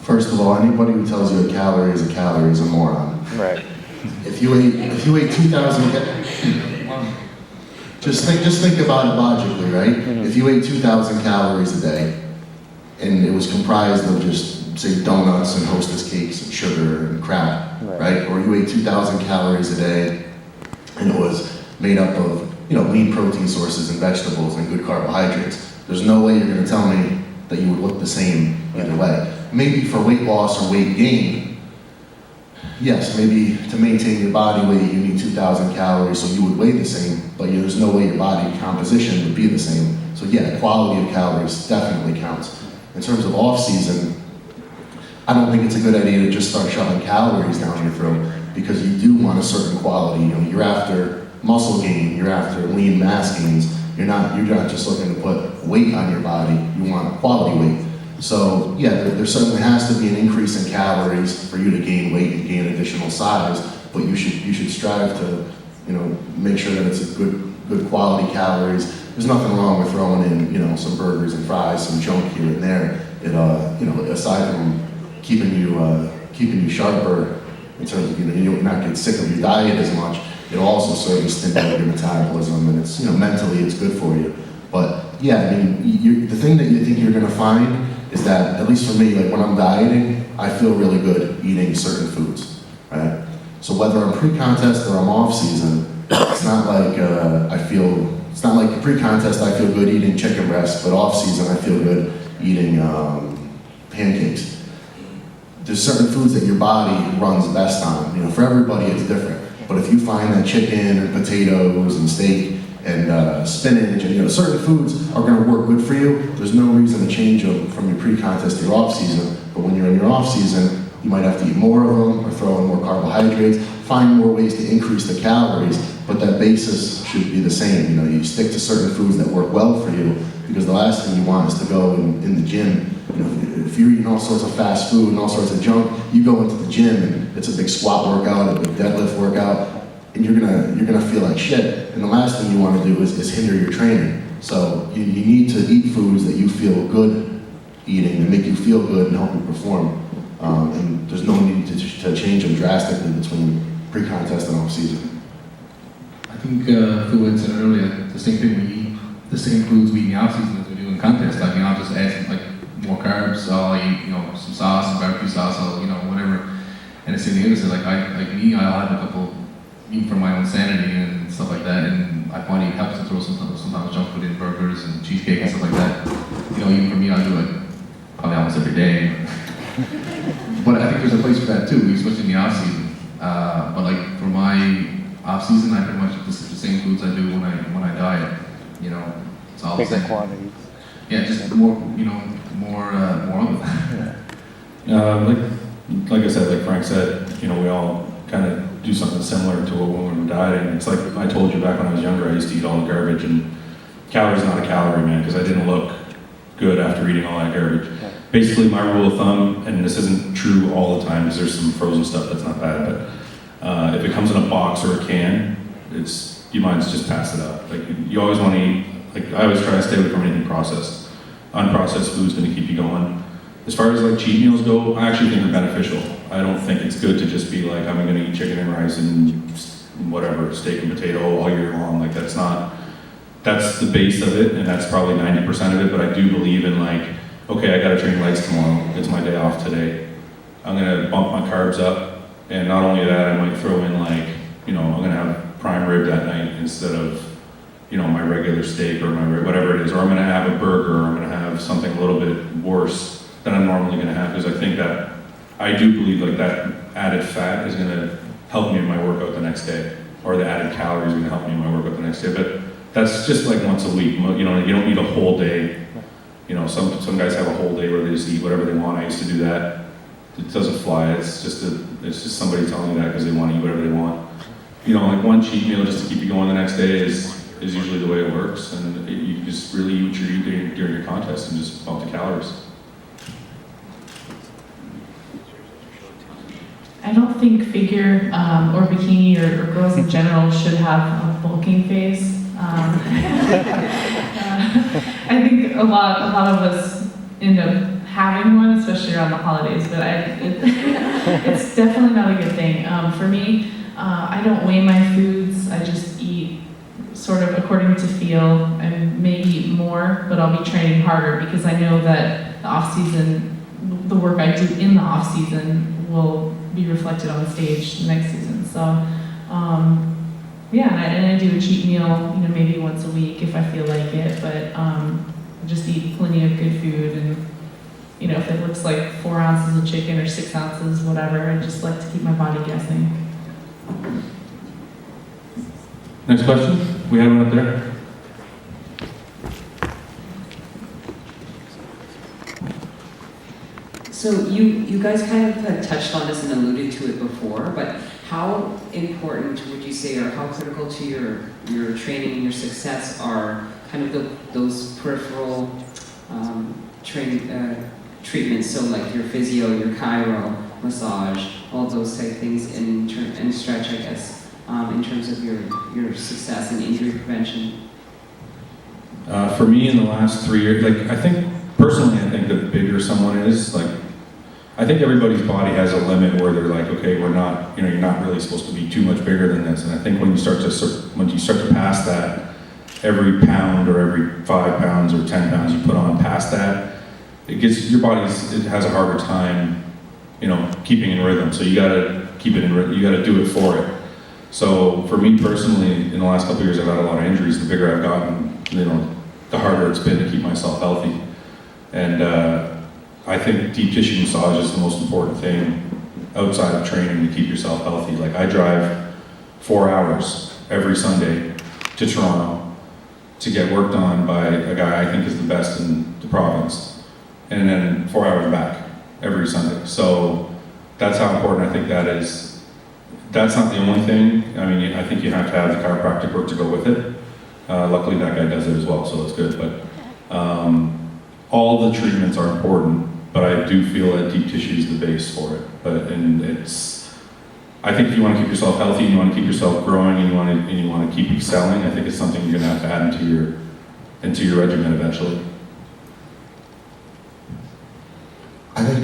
First of all, anybody who tells you a calorie is a moron. Right. If you ate 2,000, just think about it logically, right? Mm-hmm. If you ate 2,000 calories a day, and it was comprised of just say donuts and Hostess cakes and sugar and crap, right? Or you ate 2,000 calories a day, and it was made up of lean protein sources and vegetables and good carbohydrates. There's no way you're going to tell me that you would look the same either way. Maybe for weight loss or weight gain, yes, maybe to maintain your body weight you need 2,000 calories, so you would weigh the same, but there's no way your body composition would be the same. So yeah, quality of calories definitely counts. In terms of off-season, I don't think it's a good idea to just start shoving calories down your throat, because you do want a certain quality. You're after muscle gain, you're after lean mass gains. You're not just looking to put weight on your body, you want quality weight. So yeah, there certainly has to be an increase in calories for you to gain weight and gain additional size, but you should strive to make sure that it's a good quality calories. There's nothing wrong with throwing in some burgers and fries, some junk here and there. It aside from keeping you sharper in terms of you not get sick of your diet as much, it'll also serve to stimulate your metabolism, and it's mentally it's good for you. But yeah, the thing that you think you're going to find is that, at least for me, when I'm dieting, I feel really good eating certain foods, right? So whether I'm pre-contest or I'm off-season, it's not it's not like pre-contest I feel good eating chicken breast, but off-season I feel good eating pancakes. There's certain foods that your body runs best on. For everybody it's different. But if you find that chicken and potatoes and steak and spinach and certain foods are going to work good for you, there's no reason to change them from your pre-contest to your off-season. But when you're in your off-season, you might have to eat more of them or throw in more carbohydrates, find more ways to increase the calories, but that basis should be the same. You stick to certain foods that work well for you, because the last thing you want is to go in the gym. If you're eating all sorts of fast food and all sorts of junk, you go into the gym and it's a big squat workout, a big deadlift workout, and you're gonna feel like shit. And the last thing you want to do is hinder your training. So you need to eat foods that you feel good eating, that make you feel good and help you perform. And there's no need to change them drastically between pre-contest and off-season. I think Fouad said earlier, the same thing we eat the same foods we eat in the off season as we do in contest. Like, I'll just add some, like, more carbs, I'll eat, some sauce, some barbecue sauce, I'll, whatever. And it's in the opposite, I'll have a couple, even for my own sanity and stuff like that, and I find it helps to throw sometimes junk food in burgers and cheesecake and stuff like that. Even for me, I do it probably almost every day. But I think there's a place for that too, especially in the off season. But like for my off season, I pretty much just the same foods I do when I diet. It's all the Bigger same. quantities. Yeah, just more of it. Like I said, like Frank said, we all kind of do something similar to what when we're dieting. It's like I told you back when I was younger, I used to eat all the garbage, and calories not a calorie, man, because I didn't look good after eating all that garbage. Basically, my rule of thumb, and this isn't true all the time because there's some frozen stuff that's not bad, but if it comes in a box or a can, you might just pass it up. Like you always want to eat. Like I always try to stay away from anything processed. Unprocessed food's going to keep you going. As far as like cheat meals go, I actually think they're beneficial. I don't think it's good to just be like, I'm going to eat chicken and rice and whatever, steak and potato all year long. Like that's the base of it, and that's probably 90% of it, but I do believe in like, okay, I got to train legs tomorrow. It's my day off today. I'm going to bump my carbs up, and not only that, I might throw in like, I'm going to have prime rib that night instead of, my regular steak or whatever it is, or I'm going to have a burger, or I'm going to have something a little bit worse than I'm normally going to have, because I think that, I do believe like that added fat is going to help me in my workout the next day, or the added calories are going to help me in my workout the next day, but that's just like once a week. You don't need a whole day. Some guys have a whole day where they just eat whatever they want. I used to do that. It doesn't fly. It's just somebody telling you that because they want to eat whatever they want. Like one cheat meal just to keep you going the next day is usually the way it works, and you just really eat what you're eating during your contest and just bump the calories. I don't think figure or bikini or girls in general should have a bulking phase. I think a lot of us end up having one, especially around the holidays, but it's definitely not a good thing. For me, I don't weigh my foods, I just eat sort of according to feel, and maybe eat more, but I'll be training harder because I know that the off-season, the work I do in the off-season will be reflected on the stage the next season. So, yeah, and I do a cheat meal, maybe once a week if I feel like it, but just eat plenty of good food, and if it looks like 4 ounces of chicken or 6 ounces, whatever, I just like to keep my body guessing. Next question? We have one up there. So you guys kind of had touched on this and alluded to it before, but how important would you say, or how critical to your training and your success are kind of those peripheral treatments? So like your physio, your chiro, massage, all those type things, and stretch, I guess, in terms of your success in injury prevention. For me, in the last 3 years, I think the bigger someone is, I think everybody's body has a limit where they're like, okay, we're not, you're not really supposed to be too much bigger than this. And I think when you start to pass that, every pound or every 5 pounds or 10 pounds you put on past that, it has a harder time, keeping in rhythm. So you gotta keep it in rhythm. You gotta do it for it. So for me personally, in the last couple of years, I've had a lot of injuries. The bigger I've gotten, the harder it's been to keep myself healthy. And I think deep tissue massage is the most important thing outside of training to keep yourself healthy. Like I drive 4 hours every Sunday to Toronto to get worked on by a guy I think is the best in the province, and then 4 hours back every Sunday. So that's how important I think that is. That's not the only thing. I mean, I think you have to have the chiropractic work to go with it. Luckily that guy does it as well, so it's good. But all the treatments are important, but I do feel that deep tissue is the base for it. I think if you want to keep yourself healthy, and you want to keep yourself growing, and you want to keep excelling, I think it's something you're going to have to add into your regimen eventually. I think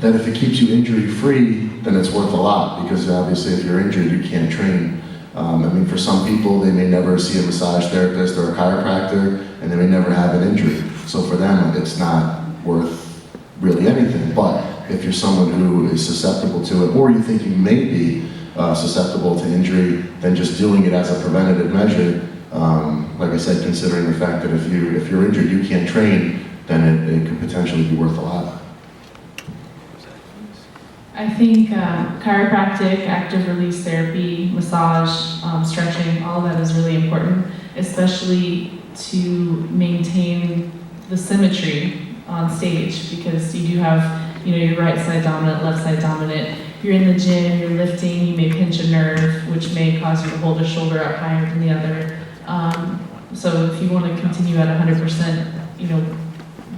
that if it keeps you injury free, then it's worth a lot, because obviously if you're injured, you can't train. I mean, for some people, they may never see a massage therapist or a chiropractor, and they may never have an injury. So for them, it's not worth really anything. But if you're someone who is susceptible to it, or you think you may be susceptible to injury, then just doing it as a preventative measure, like I said, considering the fact that if you're injured, you can't train, then it could potentially be worth a lot. I think chiropractic, active release therapy, massage, stretching, all of that is really important, especially to maintain the symmetry on stage, because you do have, your right side dominant, left side dominant. If you're in the gym, you're lifting, you may pinch a nerve, which may cause you to hold a shoulder up higher than the other. So if you want to continue at 100%,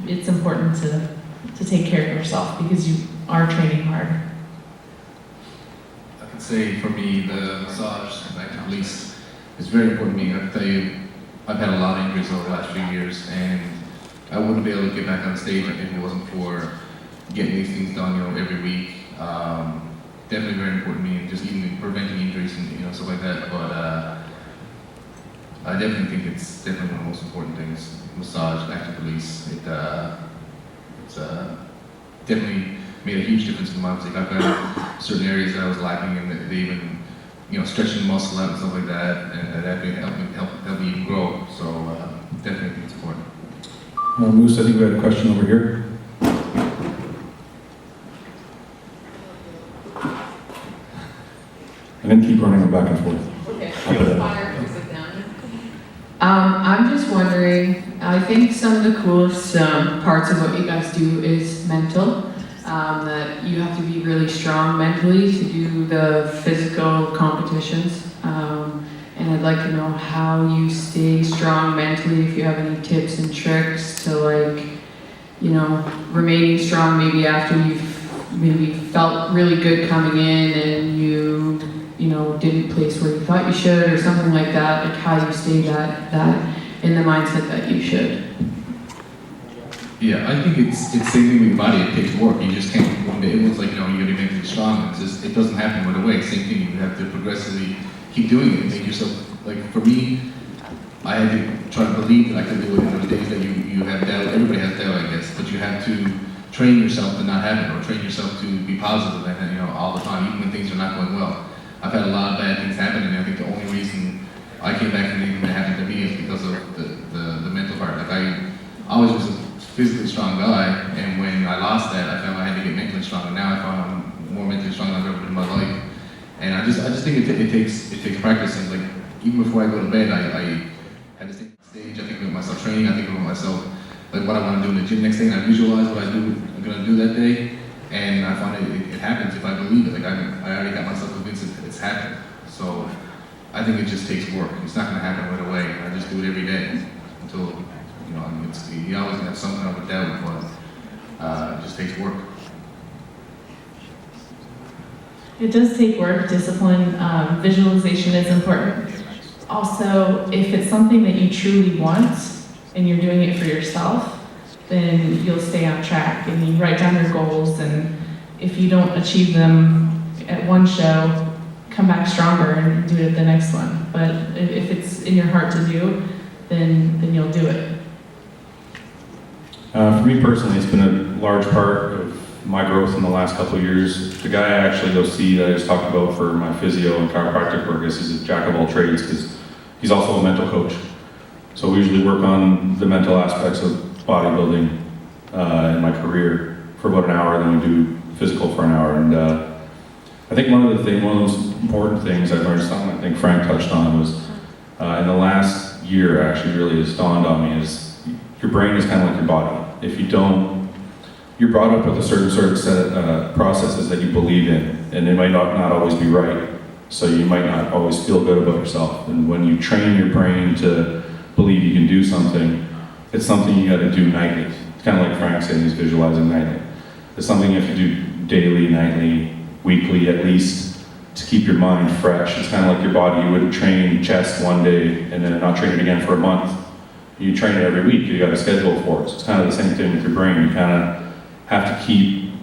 it's important to take care of yourself because you are training hard. I can say for me, the massage and active release is very important to me. I can tell you, I've had a lot of injuries over the last few years, and I wouldn't be able to get back on stage if it wasn't for getting these things done, every week. Definitely very important to me, and just even preventing injuries and stuff like that. But I definitely think it's definitely one of the most important things. Massage, active release. It's definitely made a huge difference in my physique. I've got certain areas that I was lacking, and they even, stretching the muscle out and stuff like that, and that definitely helped me even grow. So definitely think it's important. Moose, I think we had a question over here. And then keep running them back and forth. Okay. I'm just wondering, I think some of the coolest parts of what you guys do is mental. That you have to be really strong mentally to do the physical competitions. And I'd like to know how you stay strong mentally, if you have any tips and tricks to remaining strong maybe after you've maybe felt really good coming in and you didn't place where you thought you should or something like that, like how you stay that in the mindset that you should. Yeah, I think it's the same thing with your body. It takes work. You just can't one day. It looks like you gotta be mentally strong. It doesn't happen right away. Same thing. You have to progressively keep doing it and make yourself. Like for me, I had to try to believe that I could do it. In those days that you have doubt. Everybody has doubt, I guess. But you have to train yourself to not have it, or train yourself to be positive and all the time, even when things are not going well. I've had a lot of bad things happen, and I think the only reason I came back from anything that happened to me is because of the mental part. Like I always was a physically strong guy, and when I lost that, I found I had to get mentally strong, and now I found I'm more mentally strong than I've ever been in my life. And I just think it takes practice. And like even before I go to bed, I had to think on stage. I think about myself training. I think about myself like what I want to do in the gym next day, and I visualize what I'm gonna do that day, and I find it happens if I believe it. Like I already got myself convinced it's happening. So I think it just takes work. It's not gonna happen right away. I just do it every day until. You always have some kind of a doubt, but it just takes work. It does take work, discipline, visualization is important. Also, if it's something that you truly want and you're doing it for yourself, then you'll stay on track and you write down your goals, and if you don't achieve them at one show, come back stronger and do it at the next one. But if it's in your heart to do, then you'll do it. For me personally, it's been a large part of my growth in the last couple of years. The guy I actually go see that I just talked about for my physio and chiropractic work is he's a jack of all trades because he's also a mental coach. So we usually work on the mental aspects of bodybuilding in my career for about an hour, then we do physical for an hour. And I think one of the most important things I've learned, something I think Frank touched on, was in the last year actually really has dawned on me is your brain is kind of like your body. If you don't, you're brought up with a certain set of processes that you believe in, and they might not always be right. So you might not always feel good about yourself. And when you train your brain to believe you can do something, it's something you got to do nightly. It's kind of like Frank saying he's visualizing nightly. It's something you have to do daily, nightly, weekly at least, to keep your mind fresh. It's kind of like your body. You wouldn't train chest one day and then not train it again for a month. You train it every week. You got a schedule for it. So it's kind of the same thing with your brain. You kind of have to keep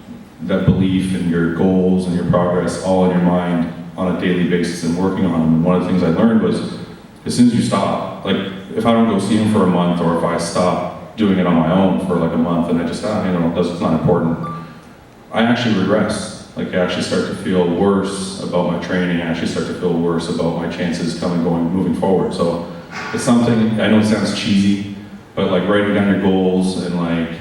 that belief and your goals and your progress all in your mind on a daily basis and working on them. And one of the things I learned was, as soon as you stop, like if I don't go see him for a month, or if I stop doing it on my own for like a month and I just, it's not important, I actually regress. Like I actually start to feel worse about my training. I actually start to feel worse about my chances moving forward. So it's something, I know it sounds cheesy, but like writing down your goals and like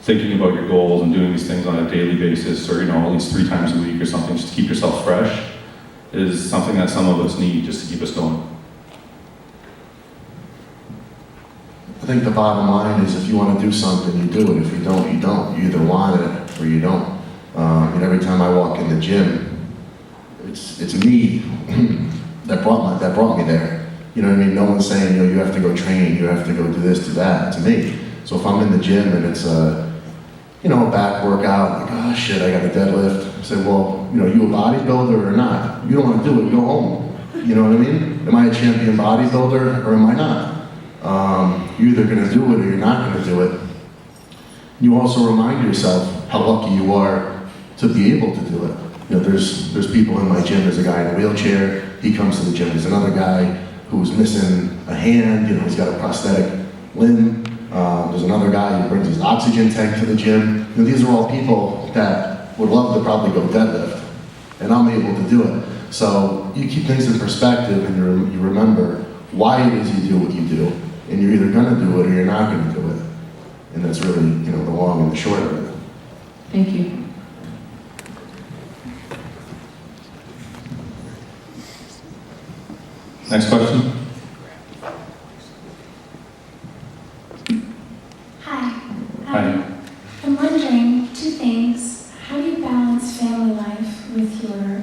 thinking about your goals and doing these things on a daily basis, or at least 3 times a week or something, just to keep yourself fresh, is something that some of us need just to keep us going. I think the bottom line is if you want to do something, you do it. If you don't, you don't. You either want it or you don't. And every time I walk in the gym, it's me that brought me there. You know what I mean? No one's saying, you have to go train, you have to go do this, do that. It's me. So if I'm in the gym and it's a back workout, like, oh shit, I got a deadlift. I say, well, you a bodybuilder or not? You don't want to do it, go home. You know what I mean? Am I a champion bodybuilder or am I not? You're either going to do it or you're not going to do it. You also remind yourself how lucky you are to be able to do it. There's people in my gym. There's a guy in a wheelchair. He comes to the gym. There's another guy who's missing a hand. He's got a prosthetic limb. There's another guy who brings his oxygen tank to the gym. These are all people that would love to probably go deadlift, and I'm able to do it. So you keep things in perspective, and you remember why it is you do what you do, and you're either going to do it or you're not going to do it. And that's really, the long and the short of it. Thank you. Next question. Hi. I'm wondering 2 things. How do you balance family life with your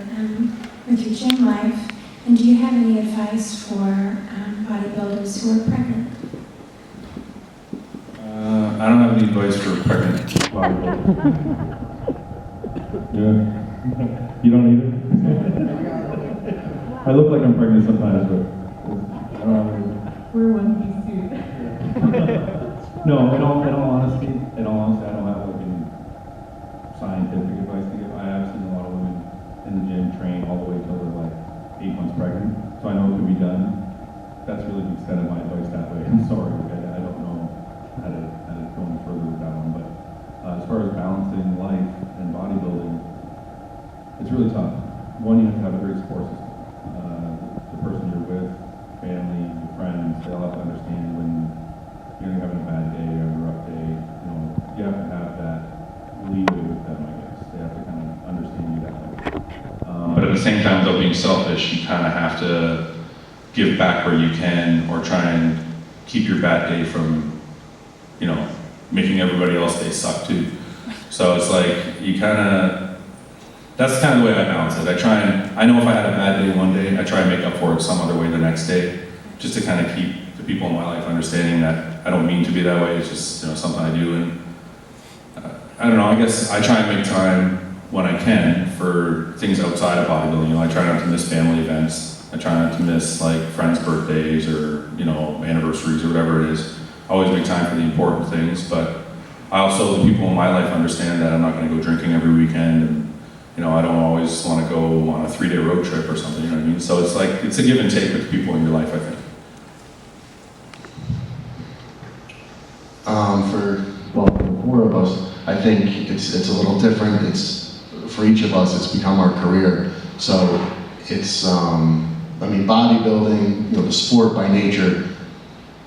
gym life? And do you have any advice for bodybuilders who are pregnant? I don't have any advice for pregnant bodybuilders. Yeah. You don't need it? I look like I'm pregnant sometimes, but We're one piece suit. No, in all honesty, I don't have like any scientific advice to give. I have seen a lot of women in the gym train all the way till they're like 8 months pregnant, so I know it can be done. That's really the extent of my advice that way. I'm sorry, I don't know how to go any further with that one, but as far as balancing life and bodybuilding, it's really tough. One, you have to have a great support system. The person you're with, family, your friends, they all have to understand when you're having a bad day or a rough day. You have to have that leeway with them, I guess. They have to kind of understand you that way. But at the same time, though, being selfish, you kind of have to give back where you can, or try and keep your bad day from, making everybody else day suck too. So it's like, that's kind of the way I balance it. I know if I had a bad day one day, I try and make up for it some other way the next day, just to kind of keep the people in my life understanding that I don't mean to be that way. It's just, something I do. And I don't know, I guess I try and make time when I can for things outside of bodybuilding. I try not to miss family events. I try not to miss like friends' birthdays or, anniversaries or whatever it is. I always make time for the important things, but I also, the people in my life understand that I'm not going to go drinking every weekend, and I don't always want to go on a 3-day road trip or something, you know what I mean? So it's like, it's a give and take with the people in your life, I think. For the 4 of us, I think it's a little different. It's, for each of us, it's become our career. So it's, bodybuilding, the sport by nature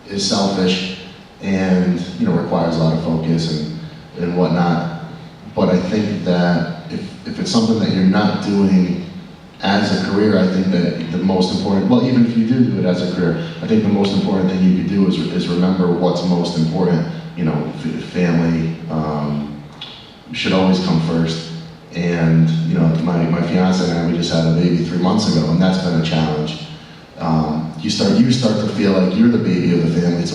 is selfish and, requires a lot of focus and whatnot. But I think that if it's something that you're not doing as a career, I think that the most important, well, even if you do it as a career, I think the most important thing you could do is remember what's most important. Family should always come first. And, my fiance and I, we just had a baby 3 months ago, and that's been a challenge. You start to feel like you're the baby of the family. It's I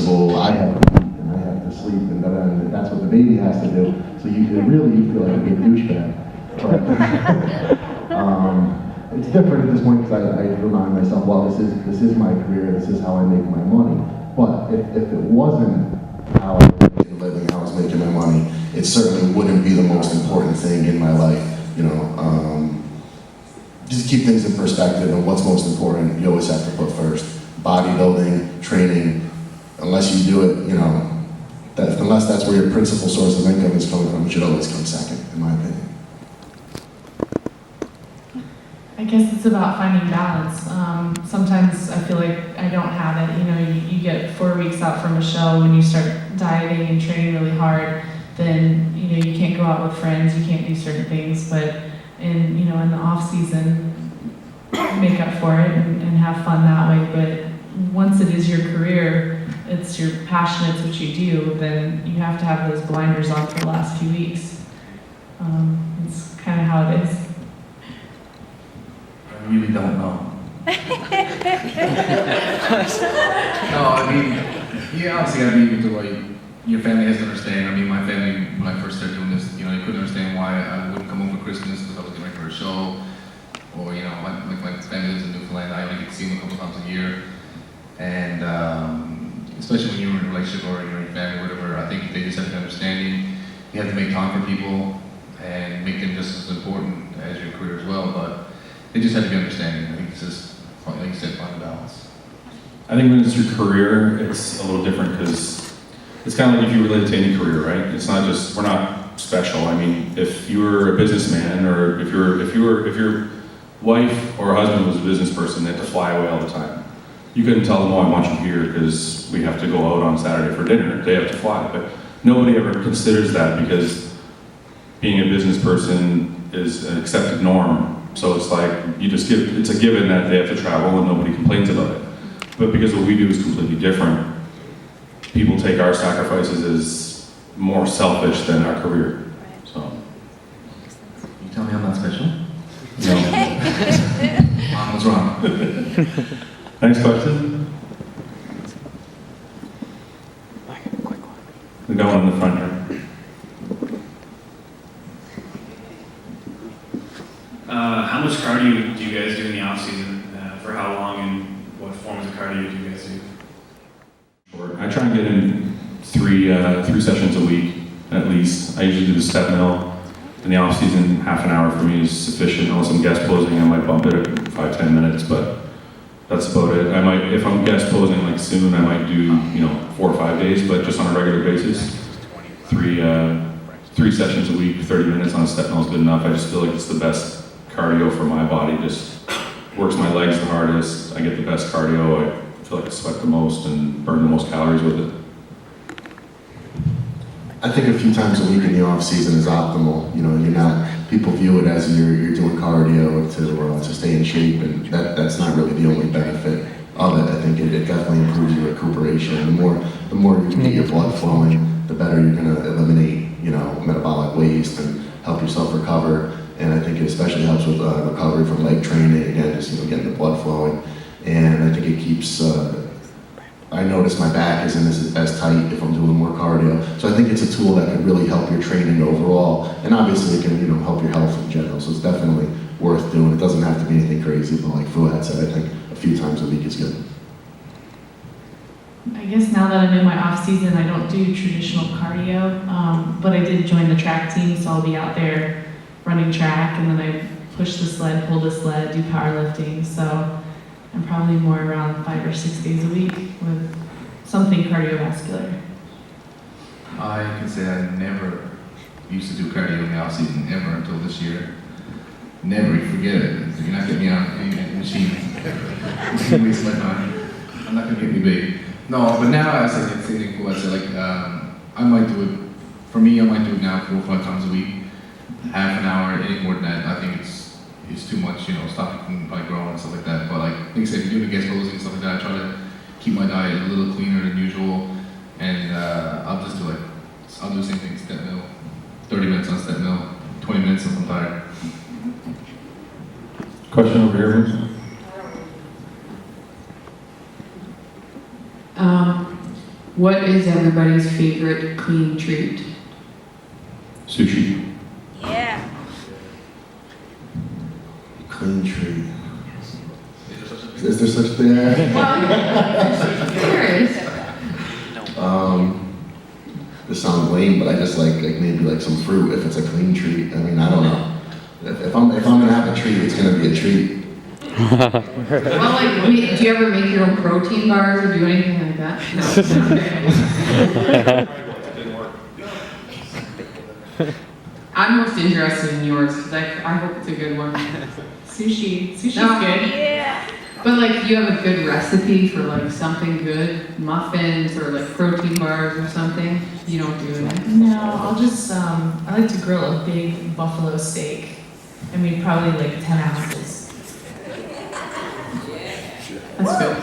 have to eat and I have to sleep, and that's what the baby has to do. So you feel like a big douchebag. But it's different at this point because I remind myself, well, this is my career, this is how I make my money. But if it wasn't how I was making a living, how I was making my money, it certainly wouldn't be the most important thing in my life. Just keep things in perspective and what's most important, you always have to put first. Bodybuilding, training, unless you do it, unless that's where your principal source of income is coming from, it should always come second, in my opinion. I guess it's about finding balance. Sometimes I feel like I don't have it. You get 4 weeks out from a show, when you start dieting and training really hard, then you can't go out with friends, you can't do certain things. But in the off season, make up for it and have fun that way. But once it is your career, it's your passion, it's what you do, then you have to have those blinders on for the last few weeks. It's kind of how it is. I really don't know. No, I mean, you obviously gotta be able to, like, your family has to understand. I mean, my family, when I first started doing this, they couldn't understand why I wouldn't come home for Christmas because I was getting ready for a show. Or, my family lives in Newfoundland, I only get to see them a couple times a year. And especially when you're in a relationship or you're in a family, whatever, I think they just have to understanding. You have to make time for people and make them just as important as your career as well. But they just have to be understanding. I think it's just, like you said, find a balance. I think when it's your career, it's a little different because it's kind of like if you relate to any career, right? It's not just, we're not special. I mean, if you were a businessman or if your wife or husband was a business person, they had to fly away all the time. You couldn't tell them, oh, I want you here because we have to go out on Saturday for dinner. They have to fly. But nobody ever considers that because being a business person is an accepted norm. So it's like, it's a given that they have to travel and nobody complains about it. But because what we do is completely different, people take our sacrifices as more selfish than our career. So. You tell me I'm not special? No. What's wrong? Next question. We got one in the front here. How much cardio do you guys do in the off season? For how long, and what forms of cardio do you guys do? I try and get in three sessions a week at least. I usually do the step mill. In the off season, half an hour for me is sufficient. Unless I'm guest posing, I might bump it at 5-10 minutes, but that's about it. I might, if I'm guest posing like soon, I might do 4 or 5 days, but just on a regular basis. Three sessions a week, 30 minutes on a step mill is good enough. I just feel like it's the best cardio for my body. Just works my legs the hardest. I get the best cardio. I feel like I sweat the most and burn the most calories with it. I think a few times a week in the off season is optimal. People view it as you're doing cardio to stay in shape, and that's not really the only benefit of it. I think it definitely improves your recuperation. The more you can get your blood flowing, the better you're going to eliminate metabolic waste and help yourself recover. And I think it especially helps with recovery from leg training, again, just getting the blood flowing. And I think it keeps, I notice my back isn't as tight if I'm doing more cardio. So I think it's a tool that could really help your training overall. And obviously it can help your health in general. So it's definitely worth doing. It doesn't have to be anything crazy, but like Fouad said, I think a few times a week is good. I guess now that I'm in my off season, I don't do traditional cardio, but I did join the track team, so I'll be out there running track, and then I push the sled, pull the sled, do powerlifting. So I'm probably more around 5 or 6 days a week with something cardiovascular. I can say I never used to do cardio in the off season ever until this year. Never, you forget it. You're not getting me on any machine. You waste my time. I'm not gonna get me big. No, but now as I think what I said, I might do it. For me, I might do it now 4 or 5 times a week, half an hour, any more than that. I think it's too much, stop it from growing and stuff like that. But like I said, if you're doing the guest posing and stuff like that, I try to keep my diet a little cleaner than usual, and I'll just do I'll do the same thing, step mill, 30 minutes on step mill, 20 minutes if I'm tired. Question over here, please. What is everybody's favorite clean treat? Sushi. Yeah. Clean treat. Is there such a thing? This sounds lame, but I just like maybe some fruit if it's a clean treat. I mean, I don't know. If I'm gonna have a treat, it's gonna be a treat. Well, like, do you ever make your own protein bars or do anything like that? No. I'm most interested in yours because I hope it's a good one. Sushi. Sushi's No. good. Yeah. But like, you have a good recipe for like something good, muffins or like protein bars or something. You don't do that. No, I'll just, I like to grill a big buffalo steak. I mean, probably like 10 ounces. That's good.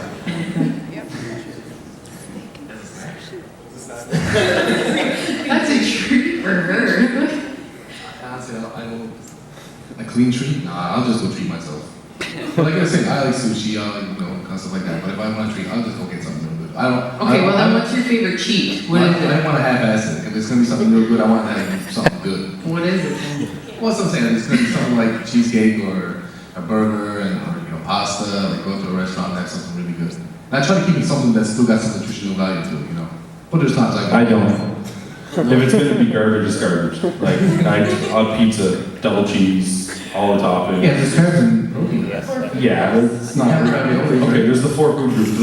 That's a treat for her. Honestly, a clean treat? Nah, I'll just go treat myself. But like I said, I like sushi, I like, kind of stuff like that. But if I want to treat, I'll just go get something real good. Okay, well then what's your favorite cheat? What is I it? don't want to half-ass it. If it's going to be something real good, I want to have something good. What is it then? Well, that's what I'm saying. It's going to be something like cheesecake or a burger or pasta, like go to a restaurant and have something really good. And I try to keep it something that's still got some nutritional value to it, But there's times I don't. If it's gonna be garbage, it's garbage. Like, I'll pizza, double cheese, all the toppings. Yeah, there's carbs and protein. Yeah, but it's not. Okay, there's the four food groups.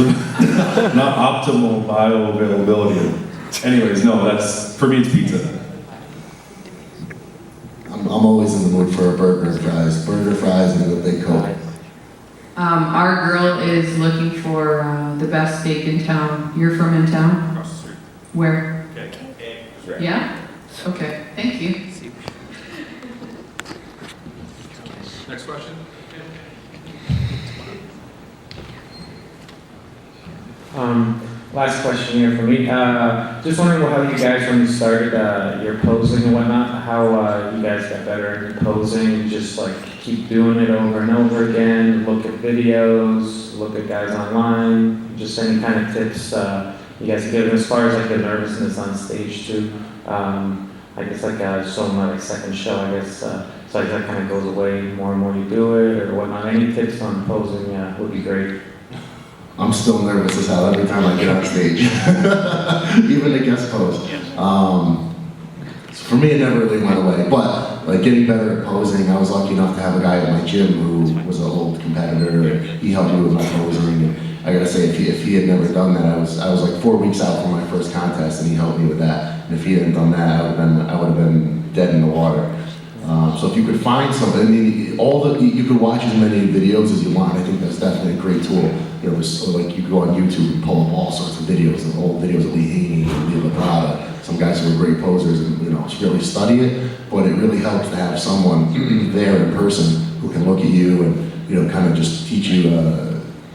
Not optimal bioavailability. Anyways, no, for me, it's pizza. I'm always in the mood for a burger and fries. Burger, fries, and a big Coke. Our girl is looking for the best steak in town. You're from in town? Across the street. Where? Okay. Yeah? Okay, thank you. Next question. Last question here for me. Just wondering how you guys, when you started your posing and whatnot, how you guys got better at your posing, just like keep doing it over and over again, look at videos, look at guys online, just any kind of tips you guys give as far as like the nervousness on stage too. I guess like so my second show, I guess, so like that kind of goes away more and more you do it or whatnot. Any tips on posing would be great. I'm still nervous as hell every time I get on stage, even the guest pose. So for me, it never really went away. But like getting better at posing, I was lucky enough to have a guy at my gym who was an old competitor. And he helped me with my posing. And I gotta say, if he had never done that, I was like 4 weeks out from my first contest, and he helped me with that. And if he hadn't done that, I would have been dead in the water. So if you could find something, I mean, you could watch as many videos as you want. I think that's definitely a great tool. Like you could go on YouTube and pull up all sorts of videos, and old videos of Lee Haney and Lee Laprada, some guys who are great posers, and really study it. But it really helps to have someone there in person who can look at you and kind of just teach it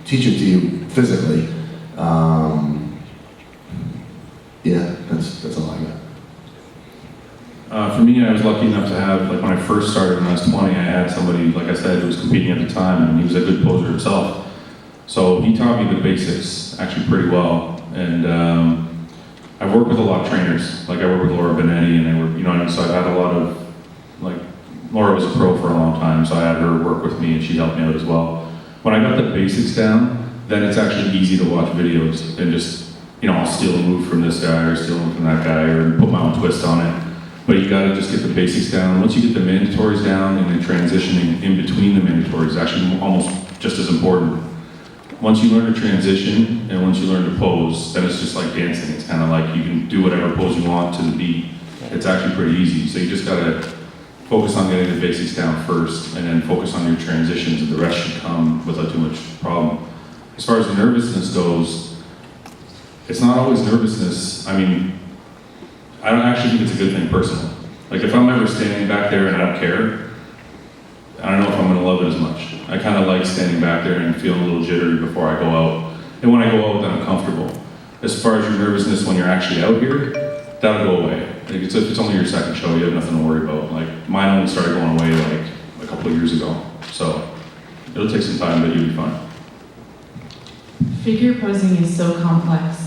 to you physically. Yeah, that's all I got. For me, I was lucky enough to have, like when I first started when I was 20, I had somebody, like I said, who was competing at the time, and he was a good poser himself. So he taught me the basics actually pretty well. And I've worked with a lot of trainers. Like I worked with Laura Benetti, and so I've had a lot of, like, Laura was a pro for a long time, so I had her work with me and she helped me out as well. When I got the basics down, then it's actually easy to watch videos and just, I'll steal a move from this guy or steal a move from that guy or put my own twist on it. But you gotta just get the basics down. Once you get the mandatories down and then transitioning in between the mandatories is actually almost just as important. Once you learn to transition and once you learn to pose, then it's just like dancing. It's kind of like you can do whatever pose you want to the beat. It's actually pretty easy. So you just gotta focus on getting the basics down first and then focus on your transitions, and the rest should come without too much problem. As far as the nervousness goes, it's not always nervousness. I mean, I don't actually think it's a good thing personally. Like if I'm ever standing back there and I don't care, I don't know if I'm gonna love it as much. I kind of like standing back there and feeling a little jittery before I go out. And when I go out, then I'm comfortable. As far as your nervousness when you're actually out here, that'll go away. Like if it's only your second show, you have nothing to worry about. Like mine only started going away like a couple of years ago. So it'll take some time, but you'll be fine. Figure posing is so complex.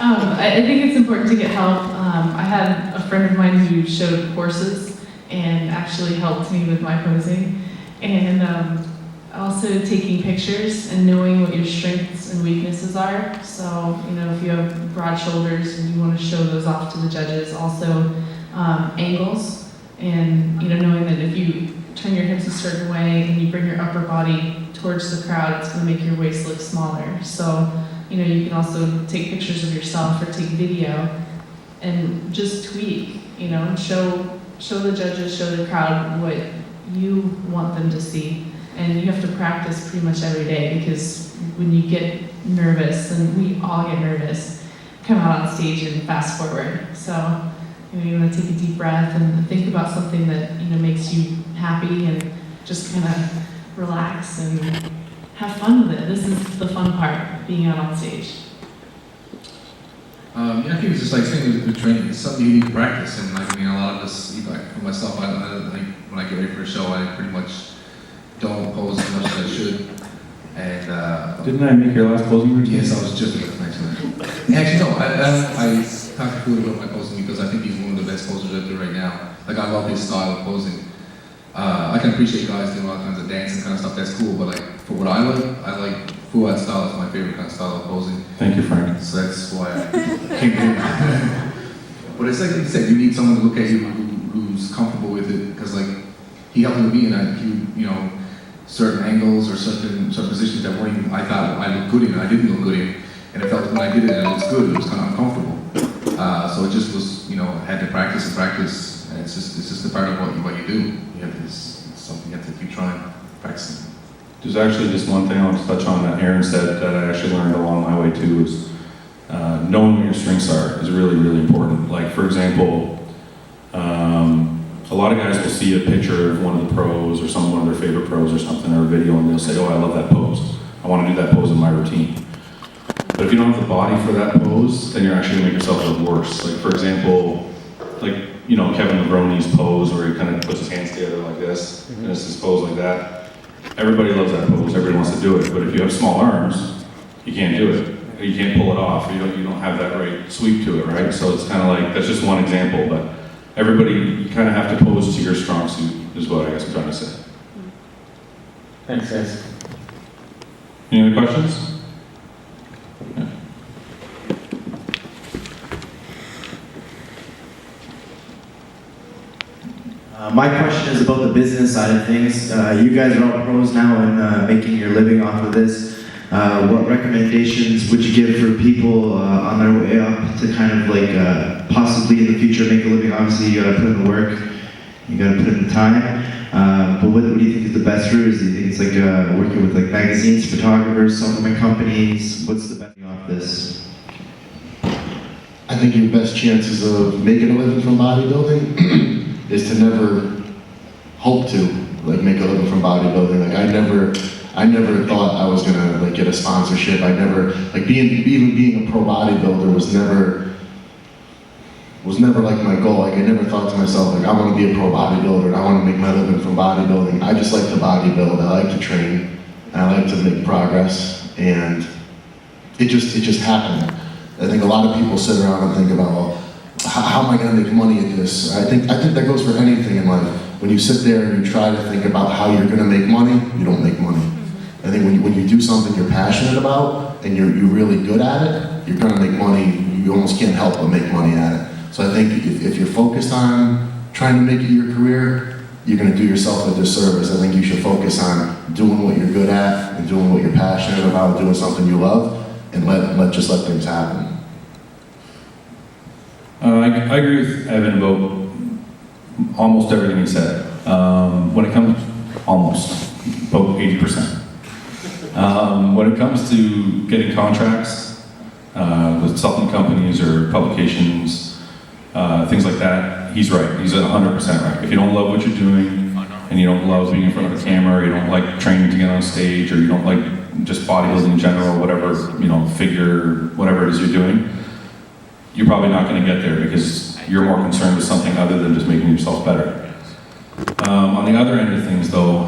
I think it's important to get help. I had a friend of mine who showed courses and actually helped me with my posing. And also taking pictures and knowing what your strengths and weaknesses are. So, if you have broad shoulders and you want to show those off to the judges. Also, angles and, knowing that if you turn your hips a certain way and you bring your upper body towards the crowd, it's going to make your waist look smaller. So, you know, you can also take pictures of yourself or take video and just tweak, you know, show the judges, show the crowd what you want them to see. And you have to practice pretty much every day, because when you get nervous, and we all get nervous, come out on stage and fast forward. So, you know, you want to take a deep breath and think about something that, you know, makes you happy, and just kind of relax and have fun with it. This is the fun part, being out on stage. Yeah, I think it's just like saying with training, it's something you need to practice, and like, I mean, a lot of us, like for myself, I like when I get ready for a show, I pretty much don't pose as much as I should. And didn't I make your last posing routine? yes, I was just about to mention that. Actually, no, I talked to Fouad about my posing because I think he's one of the best posers out there right now. Like, I love his style of posing. I can appreciate guys doing all kinds of dancing kind of stuff, that's cool, but like, for what I like Fouad's style is my favorite kind of style of posing. Thank you, Frank. So that's why I came in. But it's like you said, you need someone to look at you who's comfortable with it, because like, he helped me, and you know, certain angles or certain positions that weren't even, I thought I looked good in, I didn't look good in, and it felt when I did it, and it was good, it was kind of uncomfortable. So it just was, you know, I had to practice and practice, and it's just a part of what you do. You have this, it's something you have to keep trying, practicing. There's actually just one thing I want to touch on that Erin said that I actually learned along my way too, is knowing what your strengths are is really, really important. Like, for example, a lot of guys will see a picture of one of the pros or one of their favorite pros or something, or a video, and they'll say, oh, I love that pose. I want to do that pose in my routine. But if you don't have the body for that pose, then you're actually going to make yourself look worse. Like, for example, like, you know, Kevin Levroni's pose where he kind of puts his hands together like this, and it's his pose like that. Everybody loves that pose, everybody wants to do it, but if you have small arms, you can't do it. You can't pull it off, you don't have that right sweep to it, right? So it's kind of like, that's just one example, but everybody, you kind of have to pose to your strong suit, is what I guess I'm trying to say. Thanks, guys. Any other questions? Yeah. My question is about the business side of things. You guys are all pros now and making your living off of this. What recommendations would you give for people on their way up to kind of like possibly in the future make a living? Obviously, you gotta put in the work, you gotta put in the time. But what do you think is the best route? Do you think it's like working with like magazines, photographers, supplement companies? What's the best thing off this? I think your best chances of making a living from bodybuilding is to never hope to like make a living from bodybuilding. Like, I never thought I was gonna like get a sponsorship. I never, like, even being a pro bodybuilder was never like my goal. Like, I never thought to myself, like, I want to be a pro bodybuilder and I want to make my living from bodybuilding. I just like to bodybuild. I like to train. And I like to make progress, and it just happened. I think a lot of people sit around and think about, well, how am I going to make money at this? I think that goes for anything in life. When you sit there and you try to think about how you're going to make money, you don't make money. I think when you do something you're passionate about and you're really good at it, you're going to make money. You almost can't help but make money at it. So I think if you're focused on trying to make it your career, you're going to do yourself a disservice. I think you should focus on doing what you're good at and doing what you're passionate about, doing something you love, and let things happen. I agree with Evan about almost everything he said. When it comes, almost, about 80%. When it comes to getting contracts with supplement companies or publications, things like that, he's right. He's 100% right. If you don't love what you're doing, and you don't love being in front of a camera, or you don't like training to get on stage, or you don't like just bodybuilding in general, whatever, figure, whatever it is you're doing, you're probably not going to get there because you're more concerned with something other than just making yourself better. On the other end of things, though,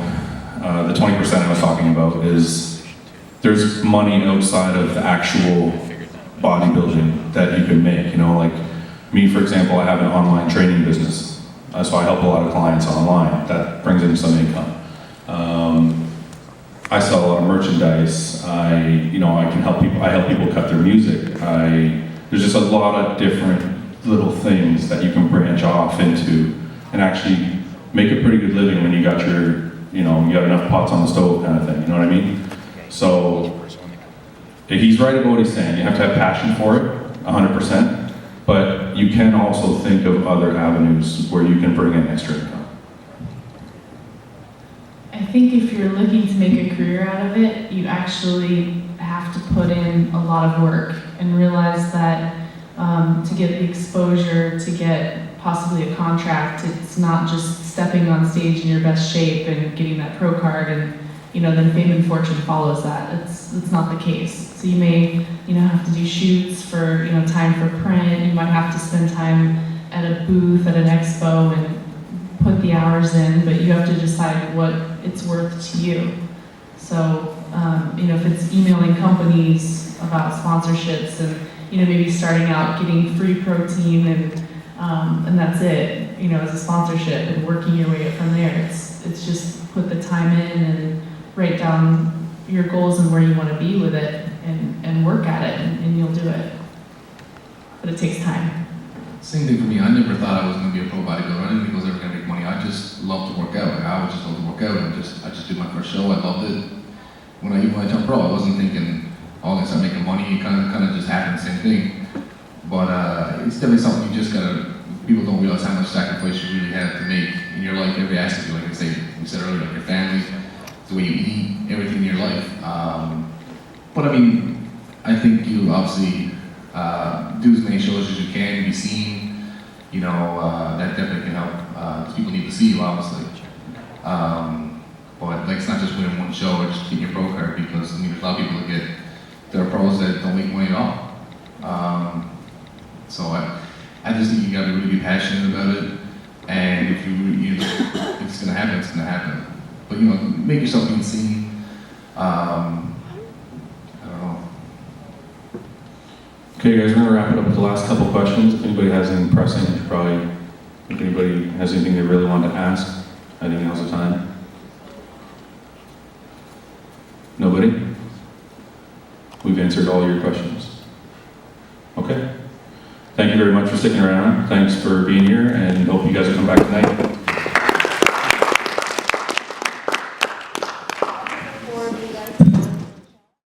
the 20% I was talking about is there's money outside of the actual bodybuilding that you can make. Like me, for example, I have an online training business, so I help a lot of clients online. That brings in some income. I sell a lot of merchandise. I can help people. I help people cut their music. There's just a lot of different little things that you can branch off into and actually make a pretty good living when you got your you know, you got enough pots on the stove kind of thing, you know what I mean? So, he's right about what he's saying. You have to have passion for it, 100%, but you can also think of other avenues where you can bring in extra income. I think if you're looking to make a career out of it, you actually have to put in a lot of work and realize that to get the exposure, to get possibly a contract, it's not just stepping on stage in your best shape and getting that pro card and, you know, then fame and fortune follows that. It's not the case. So you may, you know, have to do shoots for, you know, time for print. You might have to spend time at a booth at an expo and put the hours in, but you have to decide what it's worth to you. So, you know, if it's emailing companies about sponsorships and, you know, maybe starting out getting free protein and that's it, you know, as a sponsorship and working your way up from there. It's just put the time in and write down your goals and where you want to be with it and work at it and you'll do it. But it takes time. Same thing for me. I never thought I was going to be a pro bodybuilder. I didn't think I was ever going to make money. I just love to work out. Like, I would just love to work out. And I just did my first show. I loved it. When I turned pro, I wasn't thinking, oh, I'm going to start making money. It kind of just happened, same thing. But it's definitely something you just gotta. People don't realize how much sacrifice you really have to make in your life, every aspect. Like you said earlier, like your family, the way you eat, everything in your life. But I mean, I think you obviously do as many shows as you can, be seen. You know, that definitely can help. 'Cause people need to see you, obviously. But like, it's not just winning one show or just getting your pro card, because I mean, there's a lot of people that there are pros that don't make money at all. So I just think you gotta really be passionate about it, and if if it's gonna happen, it's gonna happen. But you know, make yourself being seen. I don't know. Okay, guys, we're gonna wrap it up with the last couple questions. If anybody has anything pressing, if anybody has anything they really want to ask, I think now's the time. Nobody? We've answered all your questions. Okay. Thank you very much for sticking around. Thanks for being here, and hope you guys will come back tonight.